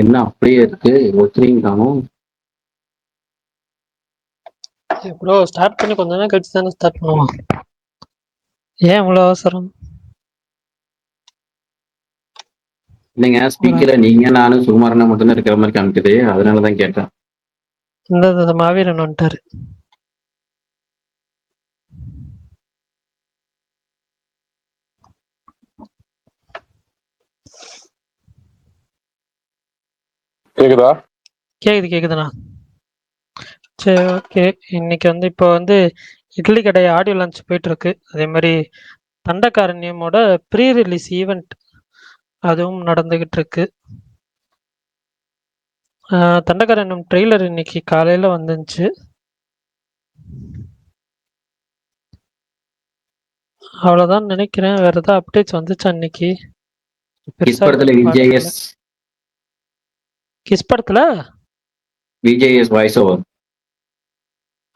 என்ன அப்படியே இருக்கு, ஒருத்தரையும் காணோம். ப்ரோ ஸ்டார்ட் பண்ணி கொஞ்ச நேரம் கழிச்சு தானே ஸ்டார்ட் பண்ணுவோம். ஏன் இவ்வளோ அவசரம்? இல்லைங்க, ஸ்பீக்கர்ல நீங்க நானும் சுகுமாரனா மட்டும்தான் இருக்கிற மாதிரி காமிக்குது, அதனாலதான் கேட்டேன். இந்த மாவீரன் வந்துட்டாரு. கேக்குதா? கேக்குதுண்ணா. சரி, ஓகே. இன்னைக்கு இப்போ இட்லி கடை ஆடியோ லான்ச் போயிட்டு இருக்கு. அதே மாதிரி தண்டகாரண்யமோட ப்ரீ ரிலீஸ் ஈவெண்ட் அதுவும் நடந்துகிட்டு இருக்கு. தண்டகாரண்யம் ட்ரெய்லர் இன்னைக்கு காலையில வந்துச்சு. அவ்வளவுதான் நினைக்கிறேன். வேற ஏதாவது அப்டேட்ஸ் வந்துச்சா இன்னைக்கு? கிஸ் படத்துல விஜேஎஸ் கிஸ் படத்துல விஜேஎஸ் வாய்ஸ் ஓவர்.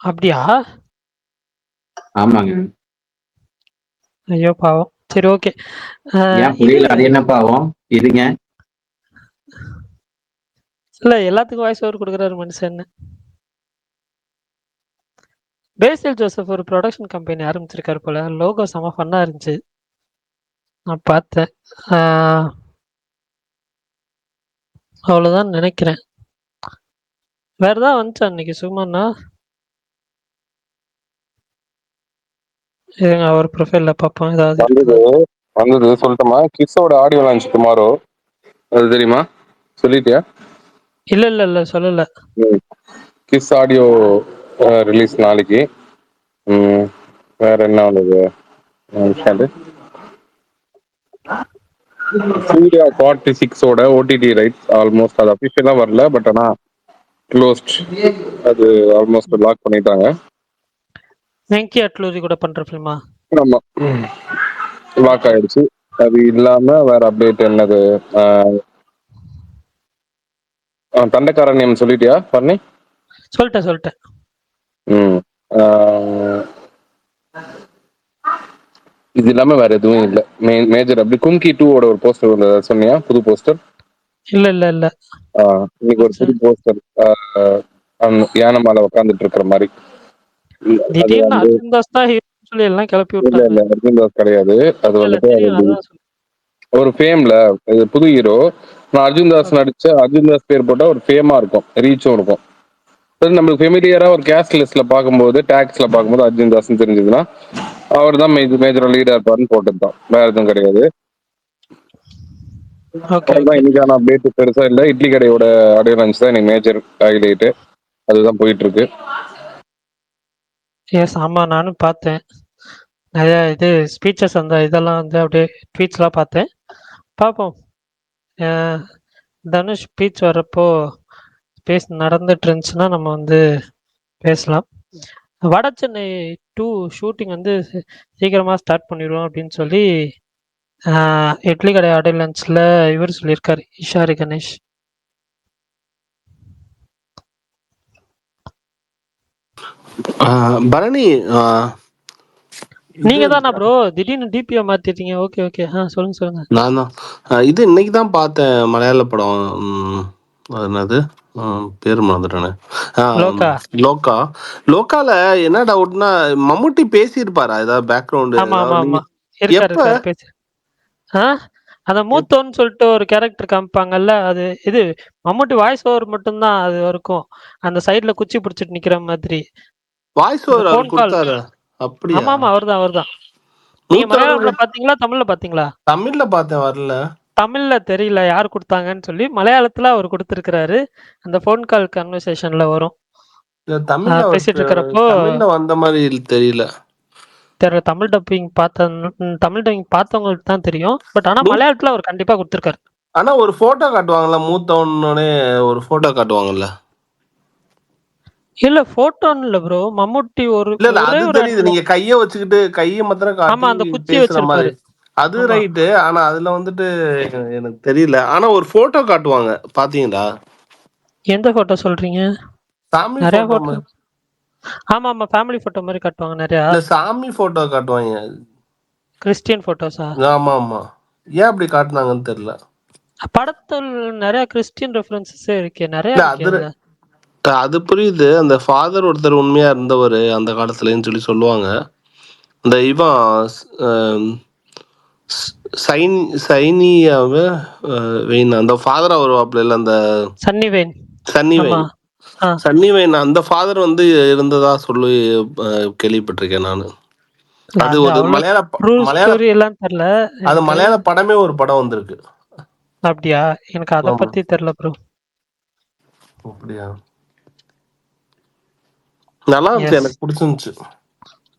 அப்படியா? ஆமாங்க. ஐயோ பாவம். சரி, ஓகே. ஏன் புரியல? அது என்ன பாவம் இதுங்க? இல்ல, எல்லாத்துக்கும் வாய்ஸ் ஓவர் கொடுக்குறாரு மனுஷன். பேசில் ஜோசப் ஒரு ப்ரொடக்ஷன் கம்பெனி ஆரம்பிச்சிருக்காரு போல. லோகோ செம ஃபன்னா இருந்துச்சு, நான் பார்த்தேன். அவ்வளோதான் நினைக்கிறேன். வேற ஏதாவது வந்துச்சா இன்னைக்கு சும்மாண்ணா? இருங்க, அவர் ப்ரொஃபைல்ல பார்ப்போம் ஏதாவது வந்தது சொல்லட்டுமா? கிஸ்ஸோட ஆடியோ லான்ச் டுமாரோ, அது தெரியுமா? சொல்லிட்டியா? இல்ல சொல்லல. கிஸ் ஆடியோ ரிலீஸ் நாளைக்கு. வேற என்ன வந்தது? சூர்யா 46ஓட ஓடிடி ரைட்ஸ் ஆல்மோஸ்ட் அது அஃபிஷியலா வரல, பட் ஆனா க்ளோஸ்ட். அது ஆல்மோஸ்ட் லாக் பண்ணிட்டாங்க. வெங்கி அட்லூரி கூட பண்ற ஃபிலிமா? ஆமா, லாக் ஆயிடுச்சு. அது இல்லாம வேற அப்டேட் என்னது? தண்டகாரண்யம் சொல்லிட்டியா பண்ணி? சொல்லிட்டேன். இது இல்லாம வேற எதுவும் இல்ல மேஜர். அப்படி கும்கி 2ஓட ஒரு போஸ்டர் வந்தது, சொன்னியா? புது போஸ்டர்? இல்ல இன்னைக்கு ஒரு புது போஸ்டர், யானை மேல உட்காந்துட்டு இருக்கிற மாதிரி. அது திடீர்னு வந்து அர்ஜுன் தாஸ் தான் ஹீரோன்னு சொல்லி எல்லாம் கிளப்பி இல்ல விட்டாங்க. அர்ஜுன் தாஸ் கிடையாது. அது இல்ல வந்துட்டு தெரியும், அதான் சொல்றேன். ஒரு ஃபேம்ல இது புது ஹீரோ. நான் அர்ஜுன் தாஸ் நடிச்ச அர்ஜுன் தாஸ் பேர் போட்டா ஒரு ஃபேமா இருக்கும், ரீச்சும் இருக்கும். நம்மளுக்கு ஃபெமிலியரா ஒரு கேஸ்ட் லிஸ்ட்ல பார்க்கும்போது, டாக்ஸ்ல பார்க்கும்போது அர்ஜுன் தாஸ் தெரிஞ்சதுன்னா அவர் தான் மேஜரா லீடா இருப்பாருன்னு போட்டுதான், வேற எதுவும் கிடையாது. இன்னைக்கான அப்டேட் பெருசா இல்ல. இட்லி கடையோட ஆடியோ லான்ச் தான் இன்னைக்கு மேஜர் ஹைலைட். அதுதான் போயிட்டு இருக்கு. எஸ், ஆமா, நானும் பார்த்தேன். நிறைய ஸ்பீச்சஸ் இதெல்லாம் அப்படியே ட்வீட்ஸ்லாம் பார்த்தேன். பார்ப்போம். தனுஷ் ஸ்பீச் வரப்போ நடந்துட்டு இருந்துச்சுன்னா நம்ம பேசலாம். வட சென்னை 2 ஷூட்டிங் சீக்கிரமா ஸ்டார்ட் பண்ணிடுவோம் அப்படின்னு சொல்லி இட்லி கடை ஆடியோ லான்ச்ல இவர் சொல்லியிருக்காரு, ஈஷாரி கணேஷ். பரணி, நீங்க தானா ப்ரோ திடீர்னு டிபியை மாத்திட்டீங்க? ஓகே. சொல்லுங்க. நான் தான். இது இன்னைக்கு தான் பார்த்தேன், மலையாள படம். என்னது பேர் மறந்துட்டானே. லோக்கால என்ன டவுட்னா, மம்முட்டி பேசியிருப்பாரா ஏதாவது பேக்ரவுண்ட்? ஆமா இருக்காரு. அந்த மூத்தோன்னு சொல்லிட்டு ஒரு கேரக்டர் காமிப்பாங்கல்ல, அது இது மம்முட்டி வாய்ஸ் ஓவர் மட்டும்தான் அது இருக்கும். அந்த சைடுல குச்சி பிடிச்சிட்டு நிக்கிற மாதிரி வாய்ஸ் ஓவர் கொடுத்தாரு. அப்படியா? ஆமா, அவர்தான். நீங்க மலையாளம்ல பாத்தீங்களா, தமிழ்ல பாத்தீங்களா? தமிழ்ல பார்த்தேன், வரல. தமிழ்ல தெரியல யார் கொடுத்தாங்கன்னு சொல்லி, மலையாளத்துல அவர் கொடுத்திருக்கிறாரு. அந்த போன் கால் கன்வர்சேஷன்ல வரும். பேசிட்டு இருக்கிறப்போ தமிழ்ல வந்த மாதிரி தெரியல. தமிழ் டப்பிங் பார்த்தவங்களுக்கு தான் தெரியும். பட் ஆனா மலையாளத்துல அவர் கண்டிப்பா கொடுத்திருக்காரு. ஆனா ஒரு போட்டோ காட்டுவாங்கல்ல, மூத்தவனே ஒரு போட்டோ காட்டுவாங்கல்ல. இல்ல போட்டோன்னு இல்ல ப்ரோ, மம்முட்டி அது தெரியுது. நீங்க கைய வச்சுக்கிட்டு கைய மாத்திரம் காட்டி அந்த குச்சி பேசுற வச்சிருப்பாரு. மாதிரி, அது ரைட்டு. ஆனா அதுல எனக்கு தெரியல. ஆனா ஒரு போட்டோ காட்டுவாங்க, பாத்தீங்களா? எந்த போட்டோ சொல்றீங்க? நிறைய போட்டோ. ஆமா, ஃபேமிலி போட்டோ மாதிரி காட்டுவாங்க நிறைய. சாமி போட்டோ காட்டுவாங்க, கிறிஸ்டியன் போட்டோஸா? ஆமா. ஏன் அப்படி காட்டுனாங்கன்னு தெரியல. படத்தில் நிறைய கிறிஸ்டியன் ரெஃபரன்சஸே இருக்கே, நிறைய இல்ல இருக்கே அது அதுல. அது புரியுது. அந்த ஃபாதர் ஒருத்தர் உண்மையா இருந்தவர் அந்த காலத்துலன்னு சொல்லி சொல்லுவாங்க. இந்த இவன் சைன் சைனியாவ வெயின் அந்த ஃபாதரா வருவாப்புல இல்ல, அந்த சன்னி வெயின். சன்னி ஆமா. வெயின். ஆ. சன்னி வெயின் அந்த ஃபாதர் வந்து இருந்ததா சொல்லி கேள்விப்பட்டிருக்கேன் நான். இல்ல, அது அது ஒரு அவ்வளோ ட்ரூ மலையாள ஸ்டோரி எல்லாம் தெரியல அது எனக்கு. மலையாள படமே ஒரு படம் வந்திருக்கு. அப்படியா? எனக்கு அதை ஆமா. பத்தி தெரியல ப்ரோ. அப்படியா? நல்லா இருந்துச்சு, எஸ், எனக்கு பிடிச்சிருந்துச்சு.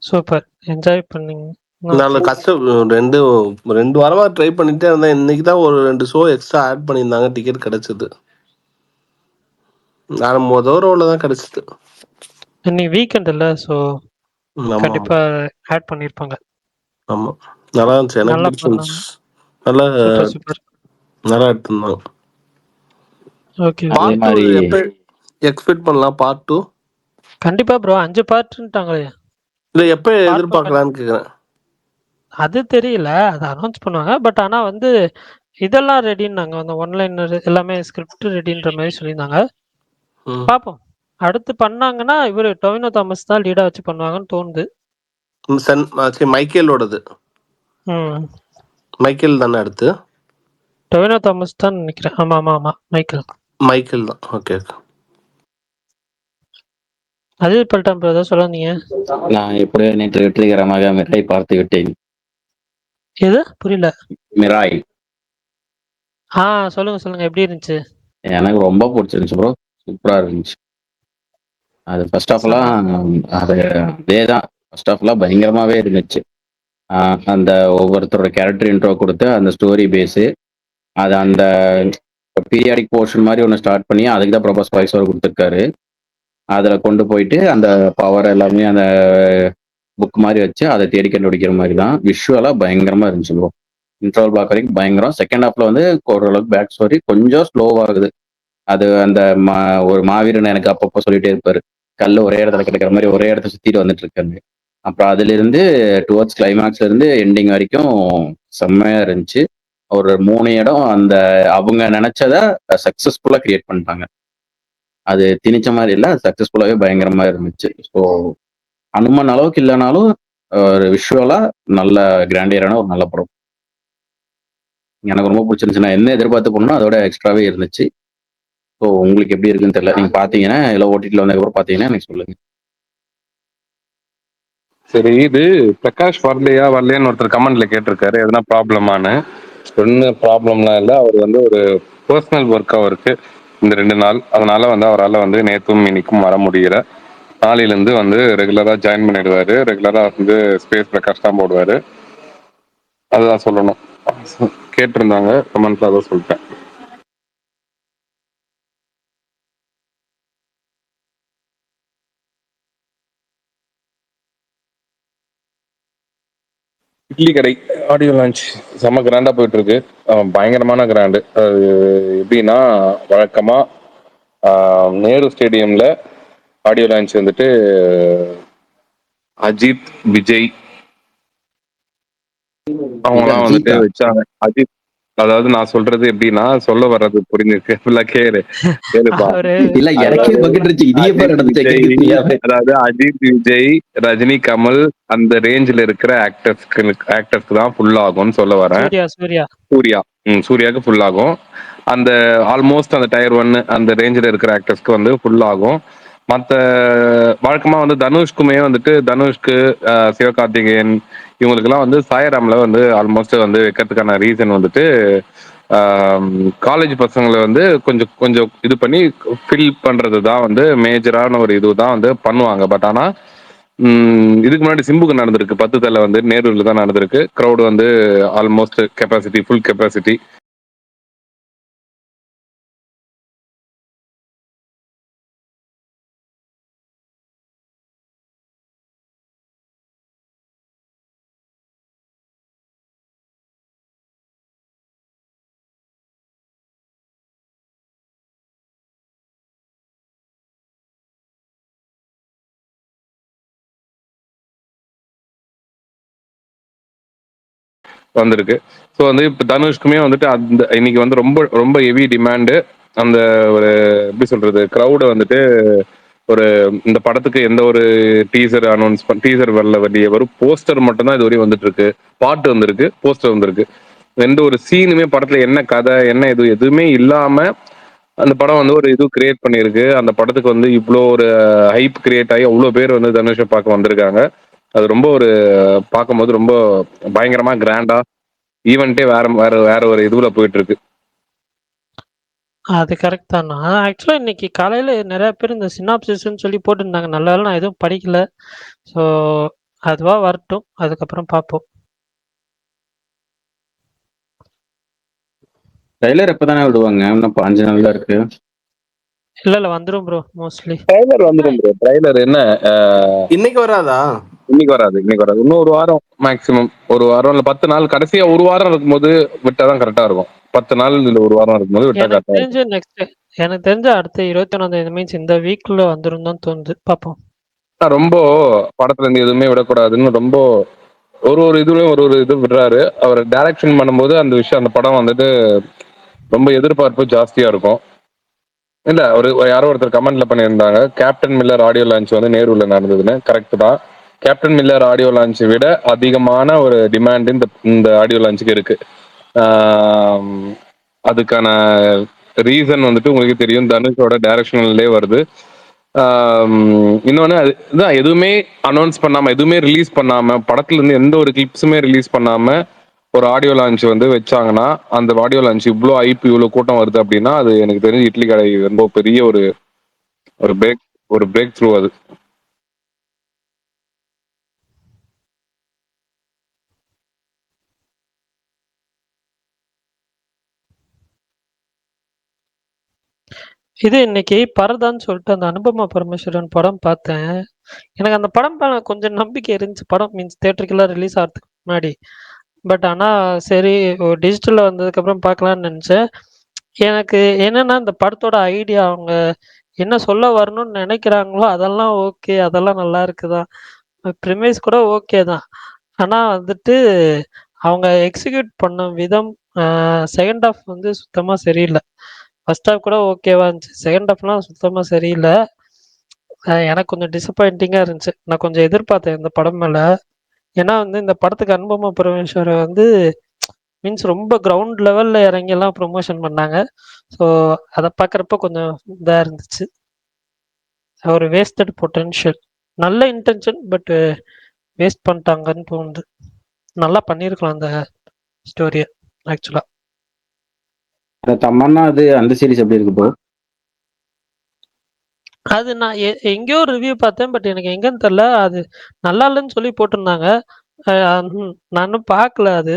சூப்பர், என்ஜாய் பண்ணீங்க. நல்ல கஷ்டம். ரெண்டு வாரமா ட்ரை பண்ணிட்டே இருந்தேன். இன்னைக்கு தான் ஒரு 2 ஷோ எக்ஸ்ட்ரா ஆட் பண்ணியிருந்தாங்க, டிக்கெட் கிடைச்சது. நான் மொதல் ரோல தான் கிடைச்சது. இன்னைக்கு வீக்கெண்ட் இல்லை, ஸோ ஆமா ஆமா கண்டிப்பா ஆட் பண்ணியிருப்பாங்க. ஆமா. நல்லா இருந்துச்சு, எனக்கு நல்லா பிடிச்சிருந்துச்சு. பண்ணாங்க. நல்லா சூப்பர் சூப்பர். நல்லா எடுத்திருந்தாங்க. ஓகே. அதே பார்ட் 2 மாதிரி எப்போ எக்ஸ்பெக்ட் பண்ணலாம்? பார்ட் 2 கண்டிப்பா ப்ரோ, 5 பார்ட்டுன்ட்டாங்களே. இல்லை, எப்போ பார்ட் 2 எதிர்பார்க்கலான்னு கேட்குறேன். அது தெரியல, அது அனௌன்ஸ் பண்ணுவாங்க. பட் ஆனா வந்து இதெல்லாம் ரெடின்னாங்க, அந்த ஒன்லைனர் எல்லாமே ஸ்கிரிப்ட் ரெடின்ற மாதிரி சொல்லியிருந்தாங்க. ம். பார்ப்போம். அடுத்து பண்ணாங்கன்னா இவர் டொவினோ தாமஸ் தான் லீடா வச்சு பண்ணுவாங்கன்னு தோணுது. சரி, மைக்கேலோடது. ம். மைக்கேல் தானே அடுத்து? டொவினோ தாமஸ் தான் நினைக்கிறேன். ஆமா ஆமா ஆமா, மைக்கேல். மைக்கேல் தான். ஓகே. அஜித் பல்டான் ப்ரோ, ஏதாவது சொல்லாதீங்க. நான் எப்படியோ நேற்று வெற்றிகரமாக மிராய் பார்த்து விட்டேன். எது புரியல? மிராய் சொல்லுங்க சொல்லுங்க, எப்படி இருந்துச்சு? எனக்கு ரொம்ப பிடிச்சிருந்துச்சு ப்ரோ. சூப்பரா இருந்துச்சு. அது ஃபர்ஸ்ட் ஆஃப் செம. எல்லாம் அது அதே தான். ஃபர்ஸ்ட் ஆஃப் எல்லாம் பயங்கரமாவே இருந்துச்சு. அந்த ஒவ்வொருத்தரோட கேரக்டர் இன்ட்ரோ கொடுத்து அந்த ஸ்டோரி பேஸு அது அந்த பீரியாடிக் போர்ஷன் மாதிரி ஒன்று ஸ்டார்ட் பண்ணி அதுக்கு தான் ப்ரொபஸ் வாய்ஸ் ஓவர் கொடுத்துருக்காரு. அதில் கொண்டு போயிட்டு அந்த பவர் எல்லாமே அந்த புக் மாதிரி வச்சு அதை தேடி கண்டுபிடிக்கிற மாதிரி தான். விஷுவலாக பயங்கரமா இருந்துச்சு ப்ரோ. இன்ட்ரோல் பிளாக் வரைக்கும் பயங்கரம். செகண்ட் ஹாஃப்ல வந்து ஓரளவுக்கு பேக் ஸ்டோரி கொஞ்சம் ஸ்லோவாகுது. அது அந்த ஒரு மாவீரன் எனக்கு அப்பப்போ சொல்லிட்டே இருப்பாரு, கல் ஒரே இடத்துல கிடைக்கிற மாதிரி ஒரே இடத்த சுத்திட்டு வந்துட்டு இருக்காரு. அப்புறம் அதுல இருந்து டுவர்ட்ஸ் கிளைமேக்ஸ்ல இருந்து எண்டிங் வரைக்கும் செம்மையா இருந்துச்சு. ஒரு 3 இடம் அந்த அவங்க நினைச்சத சக்சஸ்ஃபுல்லா கிரியேட் பண்ணிட்டாங்க. அது திணிச்ச மாதிரி இல்ல, சக்சஸ்ஃபுல்லாவே பயங்கரமா இருந்துச்சு. ஸோ அனுமன் அளவுக்கு இல்லைனாலும் ஒரு விஷுவலா நல்ல கிராண்டியரான ஒரு நல்ல படம். எனக்கு ரொம்ப பிடிச்சிருந்துச்சு. நான் என்ன எதிர்பார்த்து போனோம்னா அதோட எக்ஸ்ட்ராவே இருந்துச்சு. ஸோ உங்களுக்கு எப்படி இருக்குன்னு தெரியல. நீங்க பாத்தீங்கன்னா இல்லை ஓடிடியில் வந்ததுக்கப்புறம் பாத்தீங்கன்னா எனக்கு சொல்லுங்க. சரி, இது பிரகாஷ் வரலையான்னு ஒருத்தர் கமெண்ட்ல கேட்டிருக்காரு, எதனா ப்ராப்ளமானு. ஒன்றும் ப்ராப்ளம்லாம் இல்லை. அவர் வந்து ஒரு பர்சனல் ஒர்க் அவருக்கு இந்த 2 நாள், அதனால வந்து அவரால் வந்து நேற்றும் இன்னைக்கும் வர முடியல. நாளையிலேருந்து வந்து ரெகுலராக ஜாயின் பண்ணிடுவாரு. ரெகுலராக வந்து ஸ்பேஸ் பிரகாஷ் தான் போடுவார். அதுதான் சொல்லணும். கேட்டிருந்தாங்க கமெண்ட்ல, அதான் சொல்லிட்டேன். இட்லி கடை ஆடியோ லான்ச் செம்ம கிராண்டா போயிட்டு இருக்கு. பயங்கரமான கிராண்டு. அது எப்படின்னா, வழக்கமா நேரு ஸ்டேடியம்ல ஆடியோ லான்ச் வந்துட்டு அஜித், விஜய் அவங்கலாம் வந்துட்டு அஜித்தா? வச்சாங்க. அஜித், அதாவது நான் சொல்றது எப்படின்னா, சொல்ல வர்றது புரிஞ்சிருக்கு. ஃபுல்லா கேளுப்பா. அவரு இல்ல சொல்ல எனக்கே பகிட்டுருச்சு, இது எப்ப அஜித், நடந்துச்சு விஜய், எனக்கு தெரியாம. அதாவது அஜித், விஜய், ரஜினி, கமல் அந்த ரேஞ்சில் இருக்கிற ஆக்டர்ஸ்க்கு தான் ஃபுல் ஆகும்னு சொல்ல வரேன். சூர்யா சூர்யா சூர்யா, சூர்யாவுக்கு ஃபுல் ஆகும். அந்த ஆல்மோஸ்ட் அந்த டயர் 1 அந்த ரேஞ்சில் இருக்கிற ஆக்டர்ஸ்க்கு வந்து ஃபுல் ஆகும். மற்ற வழக்கமா வந்து தனுஷ்குமே வந்துட்டு தனுஷ்க்கு, சிவகார்த்திகேயன் இவங்களுக்கெல்லாம் வந்து சாயராம்ல வந்து ஆல்மோஸ்ட் வந்து வைக்கிறதுக்கான ரீசன் வந்துட்டு காலேஜ் பசங்களை வந்து கொஞ்சம் கொஞ்சம் இது பண்ணி ஃபில் பண்றது தான் வந்து மேஜரான ஒரு இதுதான் வந்து பண்ணுவாங்க. பட் ஆனா இதுக்கு முன்னாடி சிம்புக்கு நடந்திருக்கு. 10 தலை வந்து நேருல தான் நடந்திருக்கு. க்ரௌடு வந்து ஆல்மோஸ்ட் கெப்பாசிட்டி, ஃபுல் கெப்பாசிட்டி. வந்திருக்கு. ஸோ வந்து இப்போ தனுஷ்க்குமே வந்துட்டு அந்த இன்னைக்கு வந்து ரொம்ப ரொம்ப ஹெவி டிமாண்டு. அந்த ஒரு எப்படி சொல்றது க்ரௌடை வந்துட்டு ஒரு இந்த படத்துக்கு எந்த ஒரு டீசர் வரல, வெளியே வரும் போஸ்டர் மட்டும்தான் இது வரையும் வந்துட்டு இருக்கு. பாட்டு வந்திருக்கு, போஸ்டர் வந்திருக்கு. எந்த ஒரு சீனுமே படத்துல என்ன கதை என்ன எதுவுமே இல்லாம அந்த படம் வந்து ஒரு இது கிரியேட் பண்ணியிருக்கு. அந்த படத்துக்கு வந்து இவ்வளோ ஒரு ஹைப் கிரியேட் ஆகி அவ்வளோ பேர் வந்து தனுஷை பார்க்க வந்திருக்காங்க. அது ரொம்ப ஒரு பார்க்கும்போது ரொம்ப பயங்கரமா கிராண்டா ஈவெண்ட்டே வேற வேற வேற ஒரு இதுல போயிட்டு இருக்கு. அது கரெக்ட் தான். நான் ஆக்சுவலா இன்னைக்கு காலையில நெறைய பேர் இந்த சினாப்சிஸ்ன்னு சொல்லி போட்டிருந்தாங்க. நல்ல வேளை நான் எதுவும் படிக்கல. ஸோ அதுவா வரட்டும். அதுக்கப்புறம் பார்ப்போம். ட்ரைலர் எப்பதானே விடுவாங்க? இன்னும் 5 நாள் தான் இருக்கு. இல்ல வந்துரும் ப்ரோ மோஸ்ட்லி. ட்ரைலர் வந்துடும் ப்ரோ. ட்ரைலர் என்ன இன்னைக்கு வராதா? இன்னைக்கு வராது, இன்னைக்கு வராது. இன்னும் ஒரு வாரம் மேக்ஸிமம். ஒரு வாரம் இல்ல 10 நாள், கடைசியா ஒரு வாரம் இருக்கும்போது விட்டாதான் கரெக்டா இருக்கும். 10 நாள் இல்ல ஒரு வாரம் இருக்கும்போது விட்டா எனக்கு கரெக்டா இருக்கும். தெரிஞ்சு எனக்கு தெரிஞ்சு அடுத்த 21 மீன்ஸ் இந்த வீக்ல வந்துரும் தான் தோணுது. பார்ப்போம். ரொம்ப படத்துல இருந்து எதுவுமே விடக்கூடாதுன்னு ரொம்ப ஒரு ஒரு இதுலயும் ஒரு ஒரு இது விடுறாரு. அவர் டைரக்ஷன் பண்ணும்போது அந்த விஷயம் அந்த படம் வந்துட்டு ரொம்ப எதிர்பார்ப்பு ஜாஸ்தியா இருக்கும். இல்ல ஒரு யாரோ ஒருத்தர் கமெண்ட்ல பண்ணியிருந்தாங்க, கேப்டன் மில்லர் ஆடியோ லான்ச் வந்து நேருல நடந்ததுன்னு. கரெக்ட் தான். கேப்டன் மில்லர் ஆடியோ லான்ச்சை விட அதிகமான ஒரு டிமாண்ட் இந்த இந்த ஆடியோ லான்ச்சுக்கு இருக்கு. ஆம், அதுக்கான ரீசன் வந்துட்டு உங்களுக்கு தெரியும், தனுஷோட டைரக்ஷன்லயே வருது. இன்னொன்னு அதுதான் எதுவுமே அனௌன்ஸ் பண்ணாம எதுவுமே ரிலீஸ் பண்ணாம படத்துல இருந்து எந்த ஒரு கிளிப்ஸுமே ரிலீஸ் பண்ணாம ஒரு ஆடியோ லான்ச் வந்து வச்சாங்கன்னா அந்த ஆடியோ லான்ச் இவ்வளோ ஐபி இவ்வளோ கூட்டம் வருது அப்படின்னா அது எனக்கு தெரிஞ்சு இட்லி கடை ரொம்ப பெரிய ஒரு ஒரு பிரேக் ஒரு பிரேக் த்ரூ அது. இது இன்னைக்கு பரதான்னு சொல்லிட்டு அந்த அனுபமா பரமேஸ்வரன் படம் பார்த்தேன். எனக்கு அந்த படம் மேல கொஞ்சம் நம்பிக்கை இருந்துச்சு. படம் மீன்ஸ் தியேட்டருக்கெல்லாம் ரிலீஸ் ஆகிறதுக்கு முன்னாடி. பட் ஆனா சரி டிஜிட்டல்ல வந்ததுக்கப்புறம் பார்க்கலான்னு நெனச்சேன். எனக்கு என்னன்னா, இந்த படத்தோட ஐடியா அவங்க என்ன சொல்ல வரணும்னு நெனைக்கிறாங்களோ, அதெல்லாம் ஓகே. அதெல்லாம் நல்லா இருக்குதான். ப்ரிமைஸ் கூட ஓகே தான். ஆனா வந்துட்டு, அவங்க எக்ஸிக்யூட் பண்ண விதம் அ செகண்ட் ஹாஃப் வந்து சுத்தமா சரியில்ல. ஃபர்ஸ்ட் ஹாஃப் கூட ஓகேவா இருந்துச்சு. செகண்ட் ஹாஃப்லாம் சுத்தமா சரியில்ல. எனக்கு கொஞ்சம் டிசப்பாயிண்டிங்கா இருந்துச்சு. நான் கொஞ்சம் எதிர்பார்த்தேன் இந்த படம் மேல. ஏன்னா வந்து இந்த படத்துக்கு அனுபமா பரமேஸ்வரன் வந்து மீன்ஸ் ரொம்ப கிரவுண்ட் லெவல்ல இறங்கிலாம் ப்ரமோஷன் பண்ணாங்க. ஸோ அத பார்க்குறப்ப கொஞ்சம் இதா இருந்துச்சு. ஒரு வேஸ்டட் பொட்டன்ஷியல். நல்ல இன்டென்ஷன் பட் வேஸ்ட் பண்ணிட்டாங்கன்னு தோணுது. நல்லா பண்ணியிருக்கலாம் அந்த ஸ்டோரிய ஆக்சுவலா. அந்த தமன்னா அது அந்த சீரிஸ் எப்படி இருக்கு ப்ரோ? அது நான் எங்கேயோ ரிவ்யூ பார்த்தேன். பட் எனக்கு எங்கன்னு தெரியல. அது நல்லா இல்லன்னு சொல்லி போட்டிருந்தாங்க. அ நான் இன்னும் பார்க்கல அது.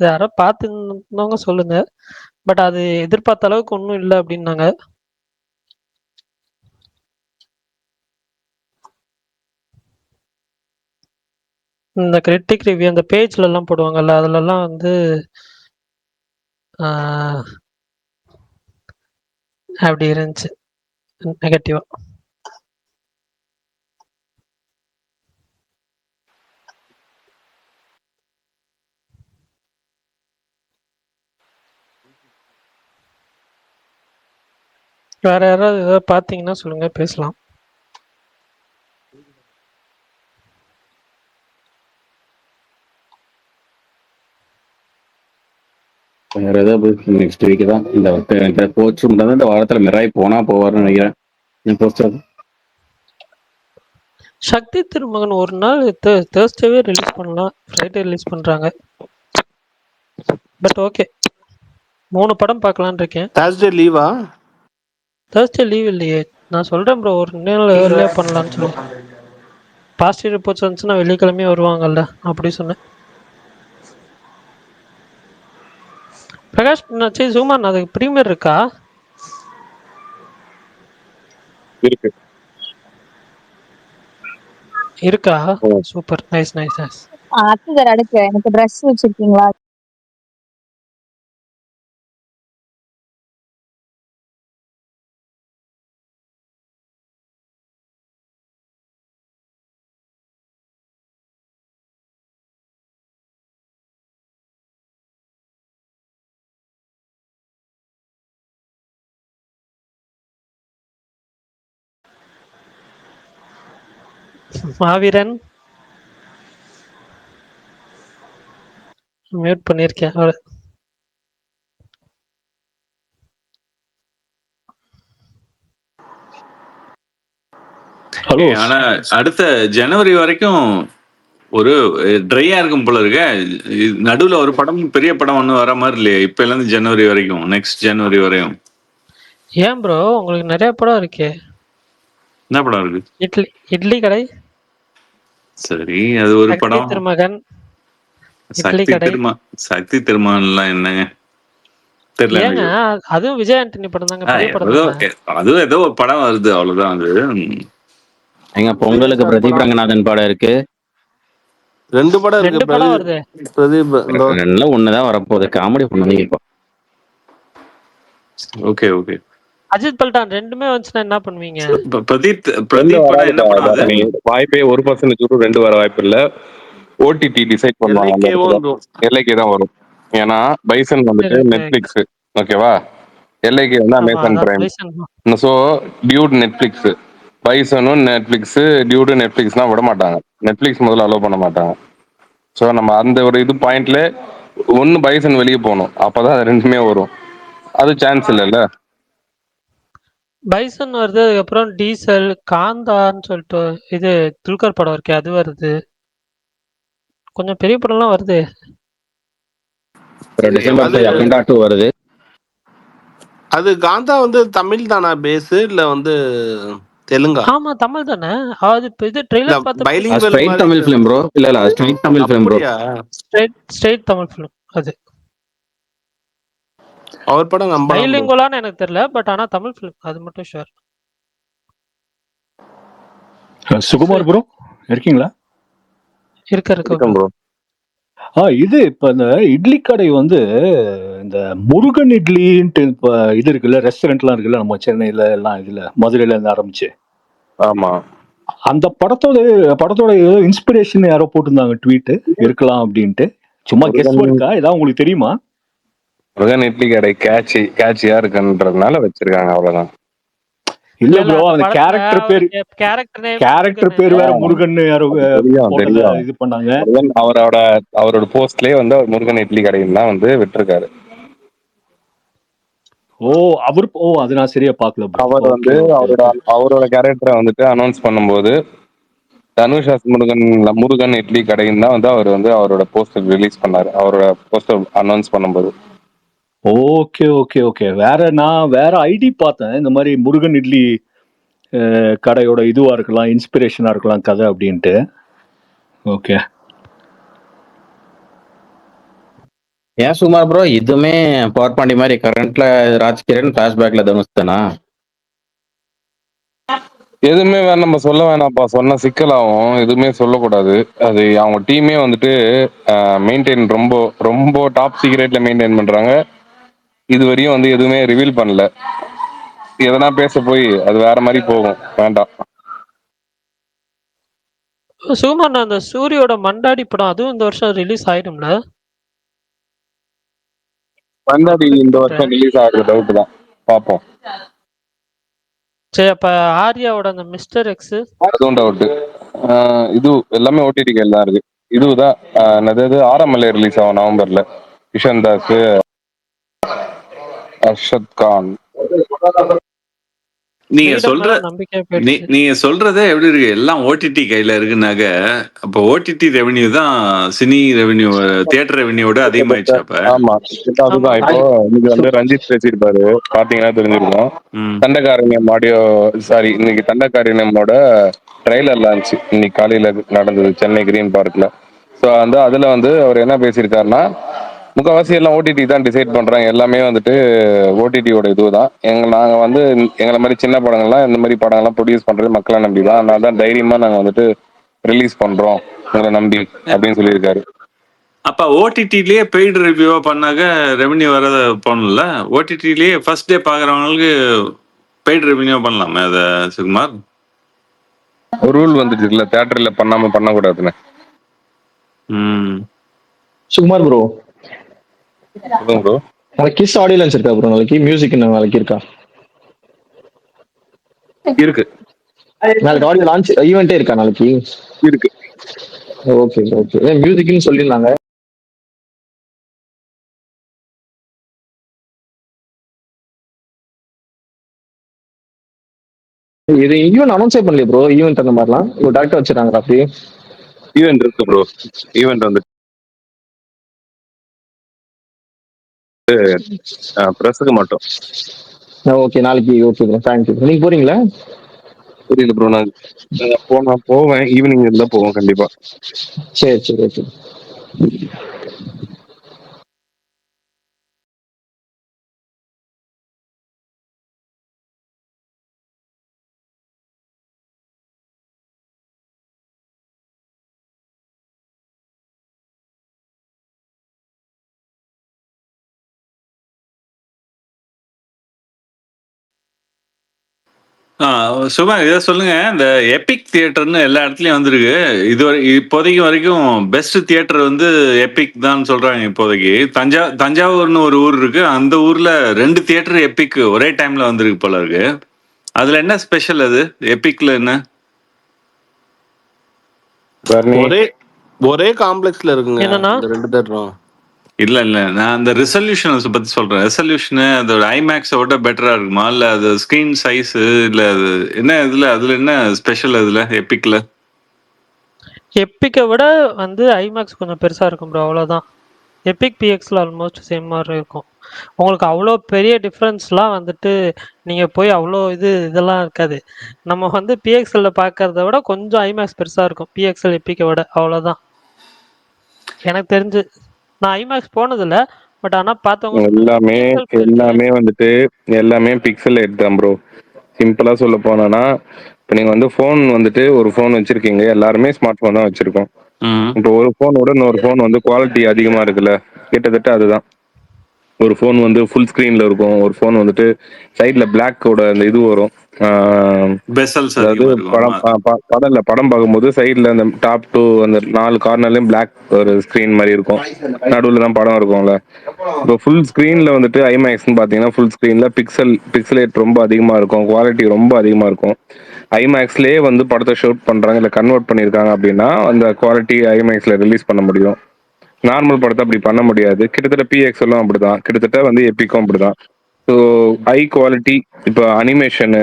யாரோ பார்த்துருந்தவங்க சொல்லுங்க. பட் அது எதிர்பார்த்த அளவுக்கு ஒண்ணும் இல்ல அப்டின்னாங்க. இந்த கிரிட்டிக் ரிவ்யூ அந்த பேஜ்லலாம் போடுவாங்கல்ல, அதுலலாம் வந்து ஆ அப்டி இருந்துச்சு. நெகட்டிவா. வேற யாராவது ஏதாவது பார்த்தீங்கன்னா சொல்லுங்க பேசலாம். வேற ஏதாவது நெக்ஸ்ட் வீக் தான் இந்த கோச் மட்டும் தான் இந்த வாரத்துல மிராய் போனா போவார்னு நினைக்கிறேன். போஸ்டர் சக்தி திருமகன் ஒரு நாள் தேர்ஸ்டேவே ரிலீஸ் பண்ணலாம். ஃப்ரைடே ரிலீஸ் பண்றாங்க. But okay. 3 படம் பார்க்கலான்னு இருக்கேன். தேர்ஸ்டே லீவா? தேர்ஸ்டே லீவ் இல்லையே. நான் சொல்றேன் ப்ரோ ஒரு நாள் ஏர்லியா பண்ணலான்னு சொல்லி. பாசிட்டிவ் ரிப்போர்ட்ஸ் வந்துச்சுன்னா வெள்ளிக்கிழமையே வருவாங்கல்ல அப்படி சொன்னேன். பிரகாஷ் சரி சுகுமான் அதுக்கு ப்ரீமியர் இருக்கா? இருக்கு. இருக்கா? சூப்பர். Nice nice nice. அடுத்தது அடுக்கு எனக்கு ட்ரெஸ் வச்சிருக்கீங்களா? மாவீரன் மியூட் பண்ணியிருக்கேன். ஹலோ ஆனா அடுத்த ஜனவரி வரைக்கும் ஒரு ட்ரையா இருக்கும் போல இருக்க. நடுவுல ஒரு படம், பெரிய படம் ஒண்ணு வர மாதிரி இல்லையா இப்பல இருந்து ஜனவரி வரைக்கும், நெக்ஸ்ட் ஜனவரி வரையும்? ஏன் ப்ரோ உங்களுக்கு நிறைய படம் இருக்கே? என்ன படம் இருக்கு? இட்லி இட்லி கடை, சரி, அது ஒரு சக்தி படம். திருமகன், இட்லி சக்தி கடை. சக்தி திருமகன்லாம் என்னங்க தெரியல ஏங்க எனக்கு. அதுவும் விஜய் ஆண்டனி படம் தாங்க, பெரிய படம் ஏதோ தானே. அதுவும் ஏதோ ஒரு படம் வருது, அவ்வளவுதான். அது எங்க பொங்கலுக்கு பிரதீப் ரங்கநாதன் படம் இருக்கு. 2 படம் இருக்கு. 2 படம் வருது. பிரதீப் இதோ ரெண்டுல ஒண்ணுதான் வரப்போகுது. காமெடி பண்ணுவீங்க இப்போ. Okay okay. அஜித் பல்டான் ரெண்டுமே வந்துச்சுன்னா என்ன பண்ணுவீங்க? பிரதீப் ரெண்டு படம் என்ன படம் அது? வராது. வாய்ப்பே 1% 2 வர வாய்ப்பு இல்ல. ஓடிடி டிசைட் பண்ணுவாங்க. LAK எல்ஐகே தான் வரும். ஏன்னா பைசன் வந்துட்டு சரி, நெட்ஃபிளிக்ஸ், ஓகேவா? எல்ஐகே வந்து ஆமா, அமேசான் அதான் prime. Bison. So dude Netflix, பைசனும் நெட்ஃபிளிக்ஸ், டியூடு நெட்ஃபிளிக்ஸ்லாம் விட மாட்டாங்க. நெட்ஃபிளிக்ஸ் முதல்ல அலோவ் பண்ண மாட்டாங்க. ஸோ நம்ம அந்த ஒரு இது பாயிண்ட்ல ஒன்னு பைசன் வெளியே போகணும், அப்பதான் அது ரெண்டுமே வரும். அது சான்ஸ் இல்லைல்ல. பைசன் வருது, அதுக்கப்புறம் டீசல், காந்தான்னு சொல்லிட்டு இது துல்கர் படம் இருக்கே அது வருது. கொஞ்சம் பெரிய படம்லாம் வருது. அப்புறம் டிசம்பர்ல அகண்டா 2 வருது. அது காந்தா வந்து தமிழ் தானா பேஸ், இல்ல வந்து தெலுங்கா? ஆமா தமிழ் தானே. அது இப்போ இது ட்ரெய்லர் பார்த்து bilingual ஸ்ட்ரைட் மாதிரி தமிழ் ஃபிலிம் ப்ரோ. இல்ல ஸ்ட்ரைட் தமிழ் ஃபிலிம் ப்ரோ. அப்படியா? ஸ்ட்ரெயிட் தமிழ் ஃபிலிம் அது. அவர் படம் நம்பலாம் bro. பைலிங்குலான்னு எனக்கு தெரியல, பட் ஆனா தமிழ் ஃபிலிம் அது மட்டும் ஷுவர். சுகுமார் ப்ரோ இருக்கீங்களா? இருக்கு ப்ரோ. இது இப்ப இந்த இட்லி கடை வந்து இந்த முருகன் இட்லின்ட்டு இப்ப இது இருக்குல்ல, ரெஸ்டாரண்ட்லாம் இருக்குல்ல நம்ம சென்னையில எல்லாம், இதுல மதுரையில இருந்து ஆரம்பிச்சு, ஆமா, அந்த படத்தோட ஏதோ இன்ஸ்பிரேஷன் யாரோ போட்டிருந்தாங்க ட்வீட் இருக்கலாம் அப்படின்ட்டு. சும்மா கெஸ் ஒர்க்கா ஏதாவது உங்களுக்கு தெரியுமா? முருகன் இட்லி கடை கேட்சியா இருக்குன்றதுனால வச்சிருக்காங்க, அவ்வளவுதான். இல்ல ப்ரோ, அந்த கேரக்டர் பேர் வேற முருகன் யாரோ போட்டத இது பண்ணாங்க. அவரோட போஸ்ட்லயே வந்து அவர் முருகன் இட்லி கடைன்னு தான் வந்து விட்டுருக்காரு. அது நான் சரியா பாக்கல. அவர் வந்து அவரோட கேரக்டரை வந்துட்டு அனௌன்ஸ் பண்ணும்போது தனுஷ் முருகன் இட்லி கடைன்னு தான் வந்து அவர் வந்து அவரோட போஸ்டர் ரிலீஸ் பண்ணாரு, அவரோட போஸ்டர் அனௌன்ஸ் பண்ணும்போது. ஓகே. நான் வேற ஐடி பார்த்தேன், இந்த மாதிரி முருகன் இட்லி கடையோட இதுவா இருக்கலாம், இன்ஸ்பிரேஷனா இருக்கலாம் கதை அப்படின்ட்டு. ஓகே. ஏன் சுமார் ப்ரோ, இதுவுமே பவர் பாண்டி மாதிரி கரண்ட்ல ராஜ்கிரண், பிளாஷ்பேக்ல தனுஷ் தானா? எதுவுமே நம்ம சொல்ல வேணாம்ப்பா, சொன்ன சிக்கலாகும். எதுவுமே சொல்லக்கூடாது. அது அவங்க டீமே வந்துட்டு மெயின்டைன் ரொம்ப ரொம்ப டாப் சீக்ரெட்ல மெயின்டைன் பண்றாங்க. இது வரையும் வந்து எதுவுமே ரிவீல் பண்ணல. எதனா பேச போய் அது வேற மாதிரி போகும், வேண்டாம். சுகுமார், அந்த சூரியோட மண்டாடி படம் அதுவும் இந்த வருஷம் ரிலீஸ் ஆயிடும்ல? மண்டாடி இந்த வருஷம் ரிலீஸ் ஆகுறது டவுட் தான், பாப்போம். சரி, அப்ப ஆர்யாவோட அந்த மிஸ்டர் எக்ஸ் அதுவும் டவுட். இது எல்லாமே ஓடிடி கையில் தான் இருக்கு. இதுதான் என்னது ஆரம்பல ரிலீஸ் ஆகும் நவம்பர்ல. கிஷன் தாஸ், அர்ஷத் கான். நீங்க சொல்றதே எப்படி இருக்கு? எல்லாம் ஓடிடி கையில இருக்குனாக்க, அப்ப ஓடிடி ரெவென்யூ தான் சினி ரெவென்யூ, தியேட்டர் ரெவென்யூவோட அதிகமாயிடுச்சு. அப்ப ஆமா, அதுதான். இப்போ இன்னைக்கு வந்து ரஞ்சித் பேசியிருப்பாரு, பாத்தீங்கன்னா தெரிஞ்சிருக்கும். தண்டகாரண்யம் ஆடியோ இன்னைக்கு தண்டகாரண்யமோட ட்ரைலர் லான்ச் இன்னைக்கு காலையில நடந்தது சென்னை கிரீன் பார்க்ல. ஸோ வந்து அதுல வந்து அவர் என்ன பேசியிருக்காருன்னா, முக்கால்வாசி எல்லாம் ஓடிடி தான் டிசைட் பண்றாங்க, எல்லாமே வந்துட்டு ஓடிடியோட இதுதான். நாங்க வந்து எங்களை மாதிரி சின்ன படங்கள்லாம் இந்த மாதிரி படங்கள்லாம் ப்ரொடியூஸ் பண்றது மக்களை நம்பி தான், அதனால தான் தைரியமா நாங்க வந்துட்டு ரிலீஸ் பண்றோம் உங்களை நம்பி அப்படின்னு சொல்லியிருக்காரு. அப்ப ஓடிடிலேயே பெய்டு ரிவ்யூவா பண்ணாக்க ரெவென்யூ வரத பண்ணல. ஓடிடிலேயே ஃபர்ஸ்ட் டே பாக்குறவங்களுக்கு பெய்டு ரெவென்யூ பண்ணலாமே அத சுகுமார்? ஒரு ரூல் வந்துட்டு இல்ல, தியேட்டர்ல பண்ணக்கூடாதுன்னு. சுகுமார் ப்ரோ, ப்ரோ நாளைக்கு கிஸ் ஆடியோ லான்ச் இருக்கா ப்ரோ? நாளைக்கு மியூசிக் நாளைக்கு இருக்கா? இருக்கு. நாளைக்கு ஆடியோ லான்ச் ஈவெண்ட்டே இருக்கா நாளைக்கு? இருக்கு. Okay okay. மியூசிக்னு சொல்லியிருந்தாங்க. இது ஈவெண்ட் அனௌன்ஸே பண்ணலையே ப்ரோ. ஈவெண்ட் அந்த மாதிரிலாம் ஒரு டேரக்டா வச்சிருக்காங்க அப்படி. ஈவெண்ட் இருக்கு ப்ரோ. ஈவெண்ட் வந்து பிரஸுக்கு மட்டும். ஓகே நாளைக்கு ஓகே ப்ரோ. தேங்க்யூ. நீங்க போறீங்களா? புரியல ப்ரோ. நான் போவேன். ஈவினிங் இருந்தா போவேன் கண்டிப்பா. சரி சரி ஓகே. சும்மா இதை சொல்லுங்க. இந்த எபிக் தியேட்டர்னு எல்லா இடத்துலயும் வந்திருக்கு. இப்போதைக்கு வரைக்கும் பெஸ்ட் தியேட்டர் வந்து எபிக் தான் சொல்றாங்க. இப்போதைக்கு தஞ்சாவூர்னு ஒரு ஊர் இருக்கு. அந்த ஊர்ல 2 தியேட்டர் எபிக் ஒரே டைம்ல வந்திருக்கு போல இருக்கு. அதுல என்ன ஸ்பெஷல்? அது எபிக்ல என்ன? ஒரே ஒரே காம்ப்ளெக்ஸ்ல இருக்குங்க என்னன்னா இந்த 2 தேட்டரும். இல்ல நான் அந்த ரெசல்யூஷன் பத்தி சொல்றேன். ரெசல்யூஷன் அதோட ஐமேக்ஸோட பெட்டரா இருக்குமா, இல்ல அது ஸ்கிரீன் சைஸ், இல்ல அது என்ன? அதுல என்ன ஸ்பெஷல் அதுல எபிக்ல? எப்பிக்கை விட வந்து ஐமேக்ஸ் கொஞ்சம் பெருசா இருக்கும் ப்ரோ, அவ்வளோதான். எபிக் பிஎக்ஸ்ல ஆல்மோஸ்ட் சேம் மாதிரி இருக்கும். உங்களுக்கு அவ்வளோ பெரிய டிஃப்ரென்ஸ்லாம் வந்துட்டு நீங்கள் போய் அவ்வளோ இதெல்லாம் இருக்காது. நம்ம வந்து பிஎக்ஸ்எல்ல பார்க்கறத விட கொஞ்சம் ஐமேக்ஸ் பெருசாக இருக்கும் பிஎக்ஸ்எல் எப்பிக்கை விட, அவ்வளோதான் எனக்கு தெரிஞ்சு. நான் ஐமேக்ஸ் போனதில்லை, பட் ஆனால் பார்த்தவங்க எல்லாமே PXL வந்துட்டு எல்லாமே பிக்சல் எடுத்தான் ப்ரோ. சிம்பிளா சொல்ல போனா, இப்போ நீங்க வந்து ஃபோன் வந்துட்டு ஒரு ஃபோன் வச்சிருக்கீங்க. எல்லாருமே ஸ்மார்ட் ஃபோன் தான் வச்சிருக்கோம். இப்போ ஒரு ஃபோனோட இன்னொரு ஃபோன் வந்து குவாலிட்டி அதிகமா இருக்குல்ல, கிட்டத்தட்ட அதுதான். ஒரு ஃபோன் வந்து ஃபுல் ஸ்க்ரீன்ல இருக்கும். ஒரு ஃபோன் வந்துட்டு சைடில் பிளாக்கோட அந்த இது வரும். பெசல்ஸ் அதாவது அதிகமா இருக்கும். படம் பார்க்கும்போது சைடில் அந்த டாப் டூ அந்த 4 கார்னர்லையும் பிளாக் ஒரு ஸ்க்ரீன் மாதிரி இருக்கும். நடுவில் தான் படம் இருக்கும்ல. இப்போ ஃபுல் ஸ்க்ரீனில் வந்துட்டு ஐமேக்ஸ்னு பார்த்தீங்கன்னா ஃபுல் ஸ்க்ரீனில் பிக்சலேட் ரொம்ப அதிகமாக இருக்கும். குவாலிட்டி ரொம்ப அதிகமாக இருக்கும். ஐமேக்ஸ்லேயே வந்து படத்தை ஷூட் பண்ணுறாங்க, இல்லை கன்வெர்ட் பண்ணியிருக்காங்க அப்படின்னா அந்த குவாலிட்டி ஐமேக்ஸில் ரிலீஸ் பண்ண முடியும். நார்மல் படத்தை அப்படி பண்ண முடியாது. கிட்டத்தட்ட பிஎக்ஸ்எல்லும் அப்படிதான், கிட்டத்தட்ட வந்து எப்பிக்கும் அப்படிதான். ஸோ ஹை குவாலிட்டி இப்போ அனிமேஷனு